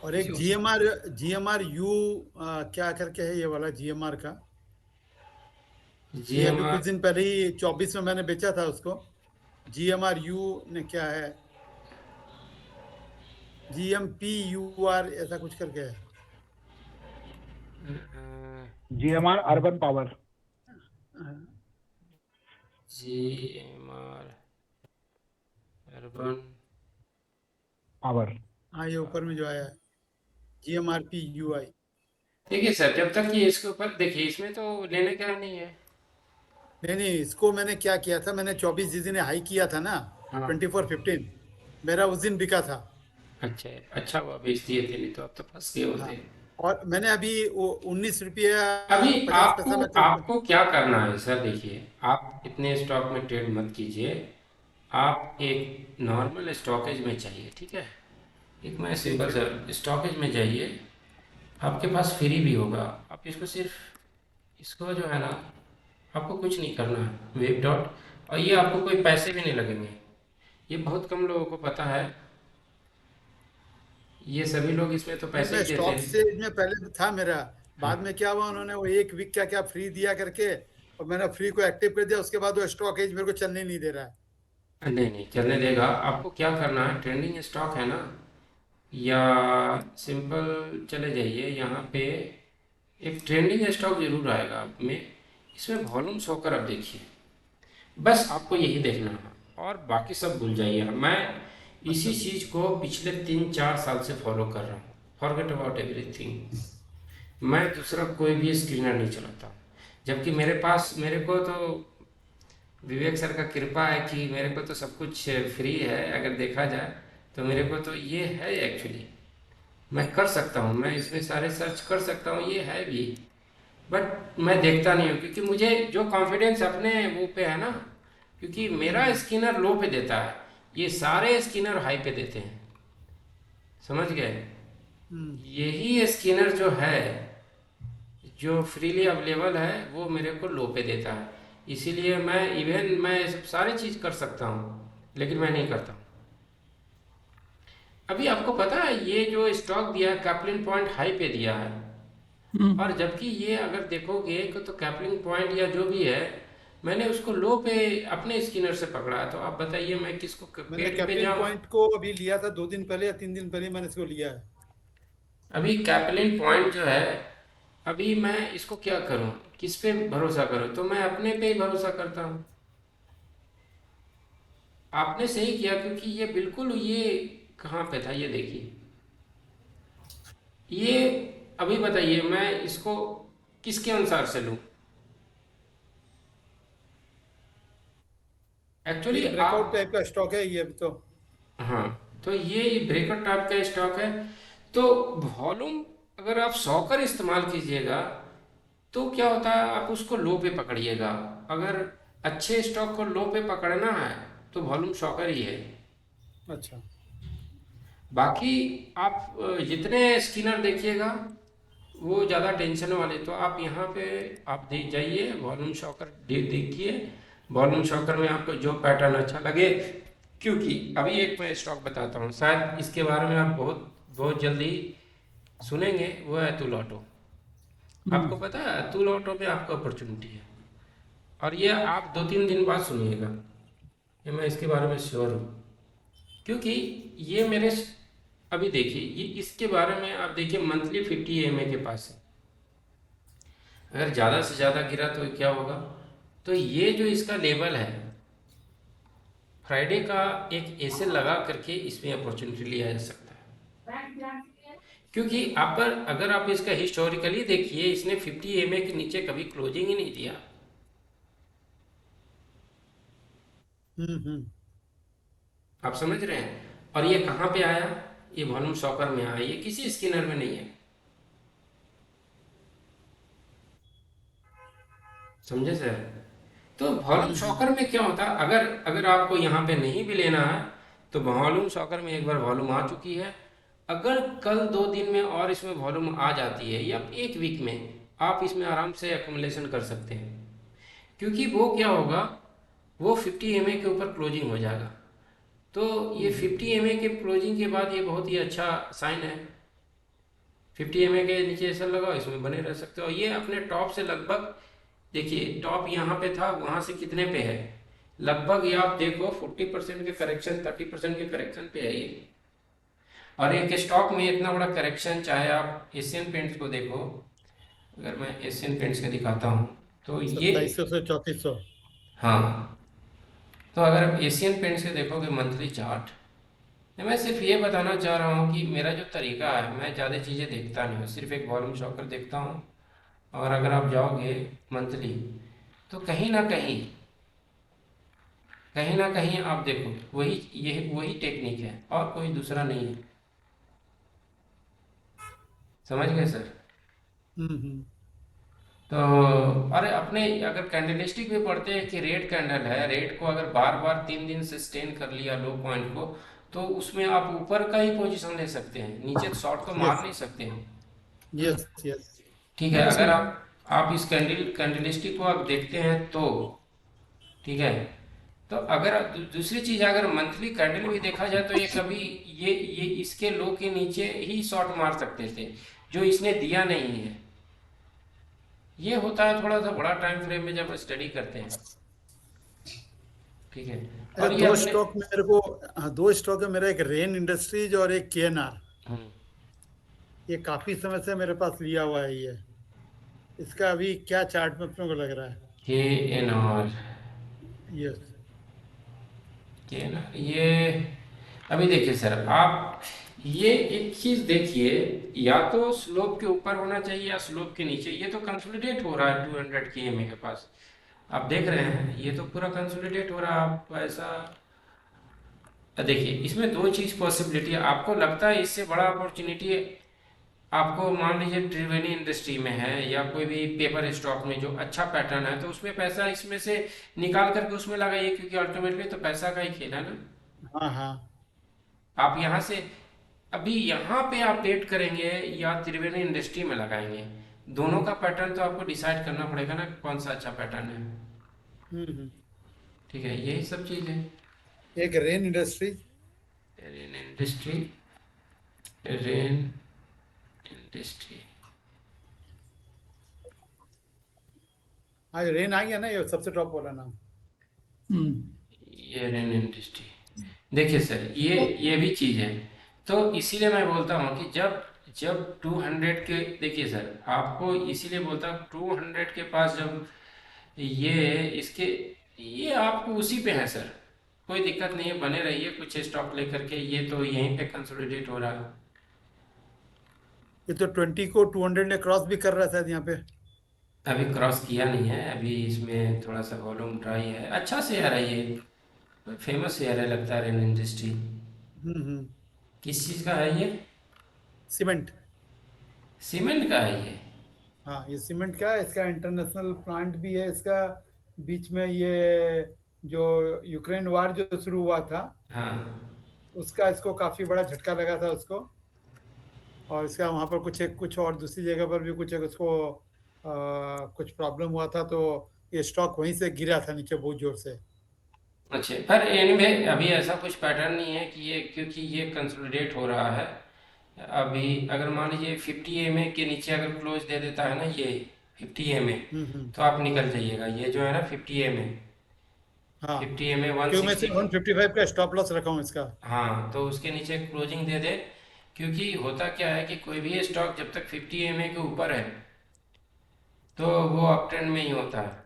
और एक जीएमआर यू क्या करके है, ये वाला जीएमआर का। जी ये एम अभी आर, कुछ दिन पहले ही 24 में मैंने बेचा था उसको। जीएमआर यू ने क्या है, GMPUR ऐसा कुछ करके है। GMR urban power. G M R urban power. हाँ, ये ऊपर में जो आया है GMRPUI। देखिए सर, जब तक ये इसके ऊपर, देखिए इसमें तो लेने का नहीं है। नहीं, इसको मैंने क्या किया था, मैंने 24 जिस दिन हाई किया था ना, हाँ 24-15, मेरा उस दिन बिका था। अच्छा है, अच्छा हुआ बेच दिए थे, नहीं तो अब तो फंस गए हाँ, होते। और मैंने अभी वो 19 रुपया अभी 50 आपको पैसा में तो आपको क्या करना है सर, देखिए आप इतने स्टॉक में ट्रेड मत कीजिए, आप एक नॉर्मल स्टॉकेज में चाहिए, ठीक है। एक मैं सिंपल सर स्टॉकेज में जाइए, आपके पास फ्री भी होगा। आप इसको सिर्फ इसको जो है ना, आपको कुछ नहीं करना है, वेब डॉट, और ये आपको कोई पैसे भी नहीं लगेंगे। ये बहुत कम लोगों को पता है। ये सभी लोग इसमें तो नहीं, पैसे मैं ही देते स्टॉक हैं। से में पहले था मेरा। हाँ। बाद में क्या हुआ, उन्होंने वो एक वीक क्या क्या फ्री दिया करके, और मैंने फ्री को एक्टिव कर दिया। उसके बाद वो स्टॉक एज मेरे को चलने नहीं दे रहा है। नहीं नहीं, चलने देगा। आपको क्या करना है, ट्रेंडिंग स्टॉक है ना, या सिंपल चले जाइए यहाँ पे, एक ट्रेंडिंग स्टॉक जरूर आएगा आप में। इसमें वॉल्यूम शो कर आप देखिए, बस आपको यही देखना है, और बाकी सब भूल जाइए। मैं इसी अच्छा। चीज़ को पिछले 3-4 साल से फॉलो कर रहा हूँ। Forget about everything. मैं दूसरा कोई भी स्क्रीनर नहीं चलाता, जबकि मेरे को तो विवेक सर का कृपा है कि मेरे को तो सब कुछ फ्री है। अगर देखा जाए तो मेरे को तो ये है एक्चुअली, मैं कर सकता हूँ, मैं इसमें सारे सर्च कर सकता हूँ, ये है भी। बट मैं देखता नहीं हूँ, क्योंकि मुझे जो कॉन्फिडेंस अपने वो पे है ना, क्योंकि मेरा स्किनर लो पे देता है, ये सारे स्किनर हाई पे देते हैं। समझ गए? हम्म। यही स्किनर जो है, जो फ्रीली अवेलेबल है, वो मेरे को लो पे देता है। इसीलिए मैं ये सब सारी चीज़ कर सकता हूँ, लेकिन मैं नहीं करता। अभी आपको पता है ये जो स्टॉक दिया है, कैपलिन पॉइंट हाई पे दिया है, और जबकि ये अगर देखोगे तो कैपलिंग पॉइंट या जो भी है, मैंने उसको लो पे अपने स्किनर से पकड़ा है। तो आप बताइए मैं किसको मैंने पेड पे कैप्लिन जाऊं? पॉइंट को अभी लिया था 2 दिन पहले या 3 दिन पहले मैंने इसको लिया है। अभी कैपलिन पॉइंट जो है, अभी मैं इसको क्या करूं, किस पे भरोसा करूं? तो मैं अपने पे ही भरोसा करता हूं। आपने सही किया, क्योंकि ये बिल्कुल, ये कहाँ पे था, ये देखिए ये। अभी बताइए मैं इसको किसके अनुसार से लूं? ये एक्चुअली तो आप, ब्रेकआउट टाइप का स्टॉक है ये अभी तो। हाँ, तो ये ब्रेकर टाइप का स्टॉक है। तो वॉल्यूम, अगर आप सॉकर इस्तेमाल कीजिएगा तो क्या होता है, आप उसको लो पे पकड़िएगा। अगर अच्छे स्टॉक को लो पे पकड़ना है तो वॉल्यूम शॉकर ही है। अच्छा। बाकी आप जितने स्किनर देखिएगा वो ज़्यादा टेंशन वाले, तो आप यहाँ पे आप देख जाइए, वॉल्यूम शॉकर देखिए। वॉल्यूम शॉकर में आपको जो पैटर्न अच्छा लगे, क्योंकि अभी एक मैं स्टॉक बताता हूँ, शायद इसके बारे में आप बहुत बहुत जल्दी सुनेंगे, वो है अतुल ऑटो। आपको पता है अतुल ऑटो पे आपको अपॉर्चुनिटी है, और ये आप 2-3 दिन बाद सुनिएगा, ये मैं इसके बारे में श्योर हूँ। क्योंकि ये अभी देखिए, ये इसके बारे में आप देखिए, मंथली 50 EMA के पास है। अगर ज़्यादा से ज़्यादा गिरा तो क्या होगा? तो ये जो इसका लेवल है, फ्राइडे का एक ऐसे लगा करके इसमें अपॉर्चुनिटी लिया जा सकता है। क्योंकि आप पर अगर आप इसका हिस्टोरिकली देखिए, इसने 50 EMA के नीचे कभी क्लोजिंग ही नहीं दिया। हम्म। आप समझ रहे हैं? और ये कहाँ पे आया? ये वॉल्यूम शॉकर में आया, ये किसी स्किनर में नहीं है। समझे सर? तो वॉल्यूम शॉकर में क्या होता है, अगर अगर आपको यहाँ पे नहीं भी लेना है, तो वॉल्यूम शॉकर में एक बार वॉल्यूम आ चुकी है। अगर कल 2 दिन में और इसमें वॉल्यूम आ जाती है, या एक वीक में, आप इसमें आराम से एक्युमुलेशन कर सकते हैं। क्योंकि वो क्या होगा, वो 50 EMA के ऊपर क्लोजिंग हो जाएगा। तो ये 50 EMA के क्लोजिंग के बाद ये बहुत ही अच्छा साइन है। 50 EMA के नीचे ऐसा लगाओ, इसमें बने रह सकते हो। ये अपने टॉप से लगभग, देखिए टॉप यहाँ पे था, वहाँ से कितने पे है, लगभग ये आप देखो 40% के करेक्शन, 30% के करेक्शन पे है ये। और एक स्टॉक में इतना बड़ा करेक्शन, चाहे आप एशियन पेंट्स को देखो, अगर मैं एशियन पेंट्स का दिखाता हूँ तो ये, 2700 से 3400। हाँ, तो अगर आप एशियन पेंट्स के देखोगे मंथली चार्ट, मैं सिर्फ ये बताना चाह रहा हूँ कि मेरा जो तरीका है, मैं ज़्यादा चीज़ें देखता नहीं हूँ, सिर्फ एक वॉल्यूम शॉकर देखता हूँ। और अगर आप जाओगे मंथली, तो कहीं ना कहीं आप देखो, वही टेक्निक है, और कोई दूसरा नहीं है। समझ गए सर? हम्म। तो अरे अपने अगर कैंडलस्टिक भी पढ़ते हैं कि रेड कैंडल है, रेड को अगर बार बार 3 दिन सस्टेन कर लिया लो पॉइंट को, तो उसमें आप ऊपर का ही पोजीशन ले सकते हैं, नीचे शॉर्ट तो मार यस। नहीं सकते हैं। Yes yes. ठीक है, अगर आप इस कैंडलस्टिक को आप देखते हैं तो ठीक है, तो अगर दूसरी चीज, अगर मंथली कैंडल भी देखा जाए तो ये कभी ये इसके लो के नीचे ही शॉर्ट मार सकते थे, जो इसने दिया नहीं है। ये होता है थोड़ा सा बड़ा टाइम फ्रेम में जब स्टडी करते हैं। ठीक है, अच्छा, और ये दो अपने स्टॉक मेरे को, हाँ, दो स्टॉक है मेरा, एक रेन इंडस्ट्रीज और एक केएनआर। हम्म, ये काफी समय से मेरे पास लिया हुआ है ये। इसका अभी क्या चार्ट में अपने को लग रहा है? के एन आर यस। के ना ये अभी देखिए सर, आप ये एक चीज देखिए, या तो स्लोप के ऊपर होना चाहिए या स्लोप के नीचे। ये तो कंसोलिडेट हो रहा है 200 के एम के पास, आप देख रहे हैं, ये तो पूरा कंसोलिडेट हो रहा है। आप ऐसा देखिए, इसमें दो चीज पॉसिबिलिटी है। आपको लगता है इससे बड़ा अपॉर्चुनिटी आपको, मान लीजिए त्रिवेणी इंडस्ट्री में है या कोई भी पेपर स्टॉक में जो अच्छा पैटर्न है, तो उसमें पैसा इसमें से निकाल करके उसमें लगाइए, क्योंकि अल्टीमेटली तो पैसा का ही खेल है ना। हाँ हाँ। आप यहाँ से अभी यहाँ पे आप वेट करेंगे या त्रिवेणी इंडस्ट्री में लगाएंगे, दोनों का पैटर्न तो आपको डिसाइड करना पड़ेगा ना, कौन सा अच्छा पैटर्न है। हम्म। ठीक है, यही सब चीज़ है। एक rain industry. Rain industry, rain industry, आज रेन आ गया ना, ये सबसे टॉप वाला नाम। ये रेन इंडस्ट्री। देखिए सर, ये भी चीज़ है, तो इसीलिए मैं बोलता हूँ कि जब जब 200 के, देखिए सर आपको इसीलिए बोलता हूँ 200 के पास जब ये इसके, ये आपको उसी पे है सर, कोई दिक्कत नहीं है, बने रहिए कुछ स्टॉक लेकर के। ये तो यहीं पे कंसोलिडेट हो रहा है। ये तो 20 को 200 ने क्रॉस भी कर रहा है शायद यहाँ पे। अभी क्रॉस किया नहीं है, अभी इसमें थोड़ा सा वॉल्यूम ड्राई है। अच्छा शेयर है ये, फेमस शेयर है लगता है, रेन इंडस्ट्री। हम्म। किस चीज़ का है ये? सीमेंट। सीमेंट का है ये? हाँ, ये सीमेंट का है, इसका इंटरनेशनल प्लांट भी है इसका। बीच में ये जो यूक्रेन वार जो शुरू हुआ था, हाँ। उसका इसको काफी बड़ा झटका लगा था उसको। और इसका वहां पर कुछ और दूसरी जगह पर भी कुछ एक उसको कुछ प्रॉब्लम हुआ था, तो ये स्टॉक वहीं से गिरा था नीचे बहुत जोर से। अच्छा, पर एनीवे अभी ऐसा कुछ पैटर्न नहीं है कि ये, क्योंकि ये कंसोलिडेट हो रहा है। अभी अगर मान लीजिए 50 एम के नीचे अगर क्लोज दे देता है ना ये 50 एम, हम्म। तो आप निकल जाइएगा। ये जो है ना 50 एम, हाँ, 50 एम क्यों मैं 160, 155 का स्टॉप लॉस रखा हूँ इसका। हाँ, तो उसके नीचे क्लोजिंग दे दे। क्योंकि होता क्या है कि कोई भी स्टॉक जब तक 50 एम के ऊपर है तो वो अप ट्रेंड में ही होता है।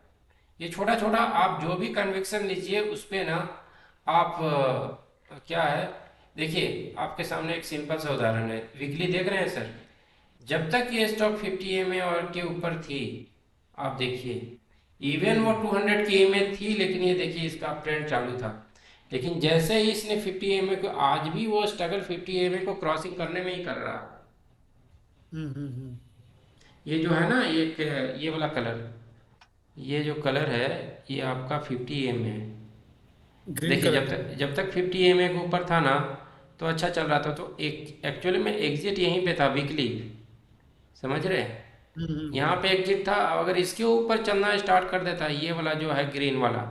ये छोटा छोटा आप जो भी कन्विक्शन लीजिए उस पे ना, आप क्या है, देखिए आपके सामने एक सिंपल सा उदाहरण है, वीकली देख रहे हैं सर, जब तक ये स्टॉक 50 एम और के ऊपर थी, आप देखिए इवन वो 200 के में थी, लेकिन ये देखिए इसका अप ट्रेंड चालू था। लेकिन जैसे ही इसने 50 एम को, आज भी वो स्ट्रगल 50 एम को क्रॉसिंग करने में ही कर रहा है। हम्म। ये जो है ना, एक ये वाला कलर, ये जो कलर है, ये आपका 50 एम है। ग्रीन देखिए कलर। जब तक 50 एम के ऊपर था ना, तो अच्छा चल रहा था। तो एक एक्चुअली में एग्जिट यहीं पे था वीकली, समझ रहे हैं, यहाँ पे एग्जिट था। अगर इसके ऊपर चलना स्टार्ट कर देता है, ये वाला जो है ग्रीन वाला,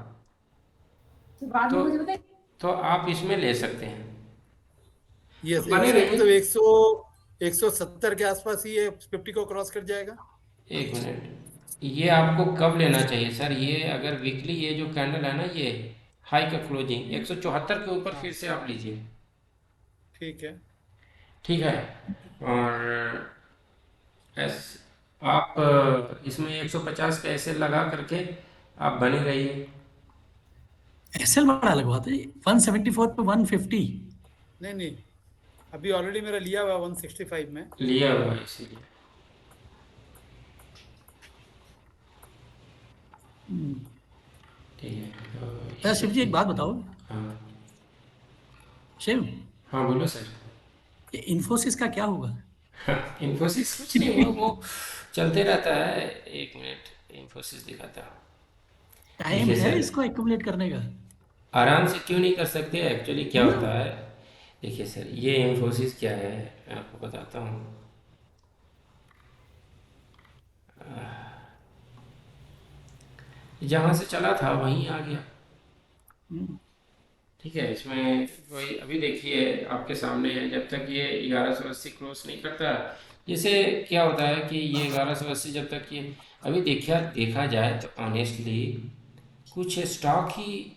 तो तो आप इसमें ले सकते हैं। तो यस, बने इसको रहिए। मतलब 170 के आसपास ही ये 50 को क्रॉस कर जाएगा। एक मिनट, ये आपको कब लेना चाहिए सर? ये अगर वीकली ये जो कैंडल है ना, ये हाई का क्लोजिंग 174 के ऊपर हाँ, फिर से आप लीजिए। ठीक है। ठीक है, और एस आप इसमें 150 का ऐसे लगा करके आप बने रहिए। एक्सेल बड़ा लगवाते हैं 174 पे 150। नहीं नहीं, अभी ऑलरेडी मेरा लिया हुआ 165 में। लिया हुआ है इसीलिए। ठीक है, तो ये यार शिव सब जी एक चीज़। बात बताओ। हाँ शिव, हाँ, बोलो सर। ये इन्फोसिस का क्या होगा? इन्फोसिस कुछ नहीं हुआ, वो चलते रहता है। एक मिनट, इन्फोसिस दिखाता हूँ। टाइम देखिए है सर, इसको एक्यूमुलेट करने का? आराम से क्यों नहीं कर सकते? एक्चुअली क्या हाँ। होता है, देखिए सर, ये इन्फोसिस क्या है मैं आपको बताता हूँ। जहाँ से चला था वहीं आ गया। हम्म, ठीक है, इसमें वही अभी देखिए आपके सामने है, जब तक ये 1180 क्रॉस नहीं करता, जैसे क्या होता है कि ये 1180 जब तक ये अभी देखा जाए तो ऑनेस्टली कुछ स्टॉक ही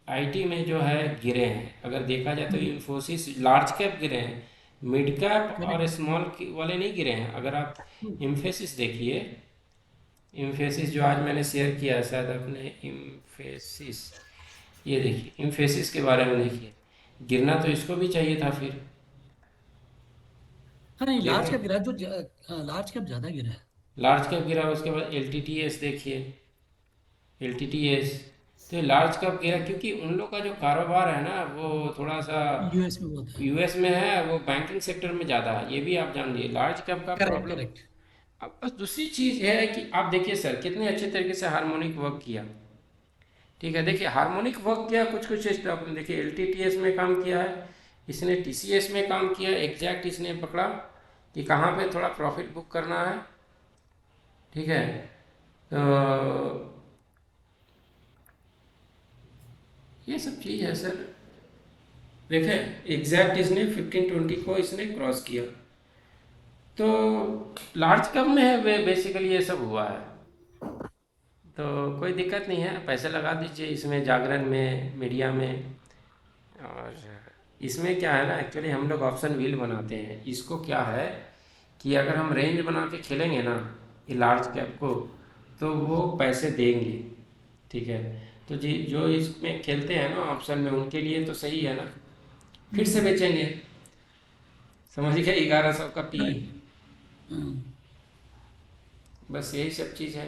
आईटी में जो है गिरे हैं। अगर देखा जाए तो इन्फोसिस लार्ज कैप गिरे हैं, मिड कैप और correct. स्मॉल वाले नहीं गिरे हैं। अगर आप इन्फोसिस देखिए, इन्फोसिस जो आज मैंने शेयर किया है शायद अपने, इन्फोसिस ये देखिए, इन्फोसिस के बारे में देखिए, गिरना तो इसको भी चाहिए था फिर। हाँ नहीं, देख लार्ज रहे कैप हैं, गिरा हाँ, लार्ज कैप ज्यादा गिरा है। लार्ज कैप गिरा, उसके बाद एल देखिए, एल तो लार्ज कैप गिरा क्योंकि उन लोग का जो कारोबार है ना वो थोड़ा सा यूएस में बहुत है। यूएस में है, वो बैंकिंग सेक्टर में ज़्यादा है, ये भी आप जान लीजिए लार्ज कैप का करेक्ट प्रॉब्लम। करेक्ट। अब बस दूसरी चीज़ है कि आप देखिए सर कितने अच्छे तरीके से हार्मोनिक वर्क किया। ठीक है, देखिए हार्मोनिक वर्क किया, कुछ कुछ स्टॉक में देखिए एल में काम किया है इसने, TCS में काम किया, एग्जैक्ट इसने पकड़ा कि कहाँ पे थोड़ा प्रॉफिट बुक करना है। ठीक है, तो ये सब चीज़ है सर। देखें एग्जैक्ट इसने 1520 को इसने क्रॉस किया, तो लार्ज कप में है वे बेसिकली ये सब हुआ है। तो कोई दिक्कत नहीं है, पैसे लगा दीजिए इसमें, जागरण में, मीडिया में। और इसमें क्या है ना, एक्चुअली हम लोग ऑप्शन व्हील बनाते हैं, इसको क्या है कि अगर हम रेंज बना के खेलेंगे ना ये लार्ज कैप को, तो वो पैसे देंगे। ठीक है, तो जी जो इसमें खेलते हैं ना ऑप्शन में, उनके लिए तो सही है ना, फिर से बेचेंगे, समझ गए, 1100 का पी। बस यही सब चीज़ है।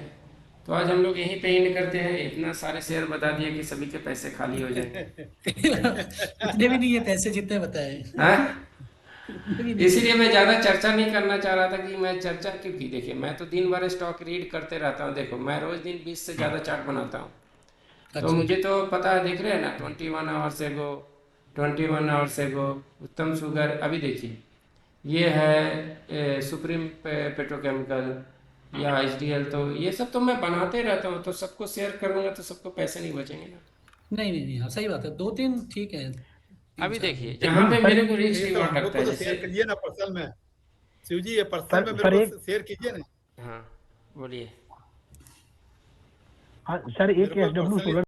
तो आज हम लोग यहीं पे एंड करते हैं, इतना सारे शेयर बता दिए कि सभी के पैसे खाली हो जाए। उतने भी नहीं है पैसे जितने बताए। हाँ, उतने भी नहीं है। इसीलिए मैं ज़्यादा चर्चा नहीं करना चाह रहा था कि मैं चर्चा, क्योंकि देखिए मैं तो दिन भर स्टॉक रीड करते रहता हूँ। देखो मैं रोज़ दिन 20 से ज़्यादा चार्ट बनाता हूँ, तो अच्छा। मुझे तो पता है, देख रहे हैं ना 21 आवर्स एगो, 21 आवर्स एगो, उत्तम शुगर, अभी देखिए ये है सुप्रीम पेट्रोकेमिकल या HDL, तो ये सब तो मैं बनाते रहता हूँ, तो सबको शेयर करूँगा तो सबको पैसे नहीं बचेंगे ना। नहीं नहीं नहीं, हाँ सही बात है, दो तीन ठीक है, तीन अभी चार देखिए नहीं। जहाँ पे सर मेरे को रिस्क ये सब रिवॉर्ड हम लोग लगता को है, तो जैसे शेयर कीजिए ना पर्सनल में। शिव जी ये पर्सनल में मेरे सर को एक शेयर कीजिए ना। हाँ बोलिए। हाँ सर, मेरे एक को SW पर्सनली सोलर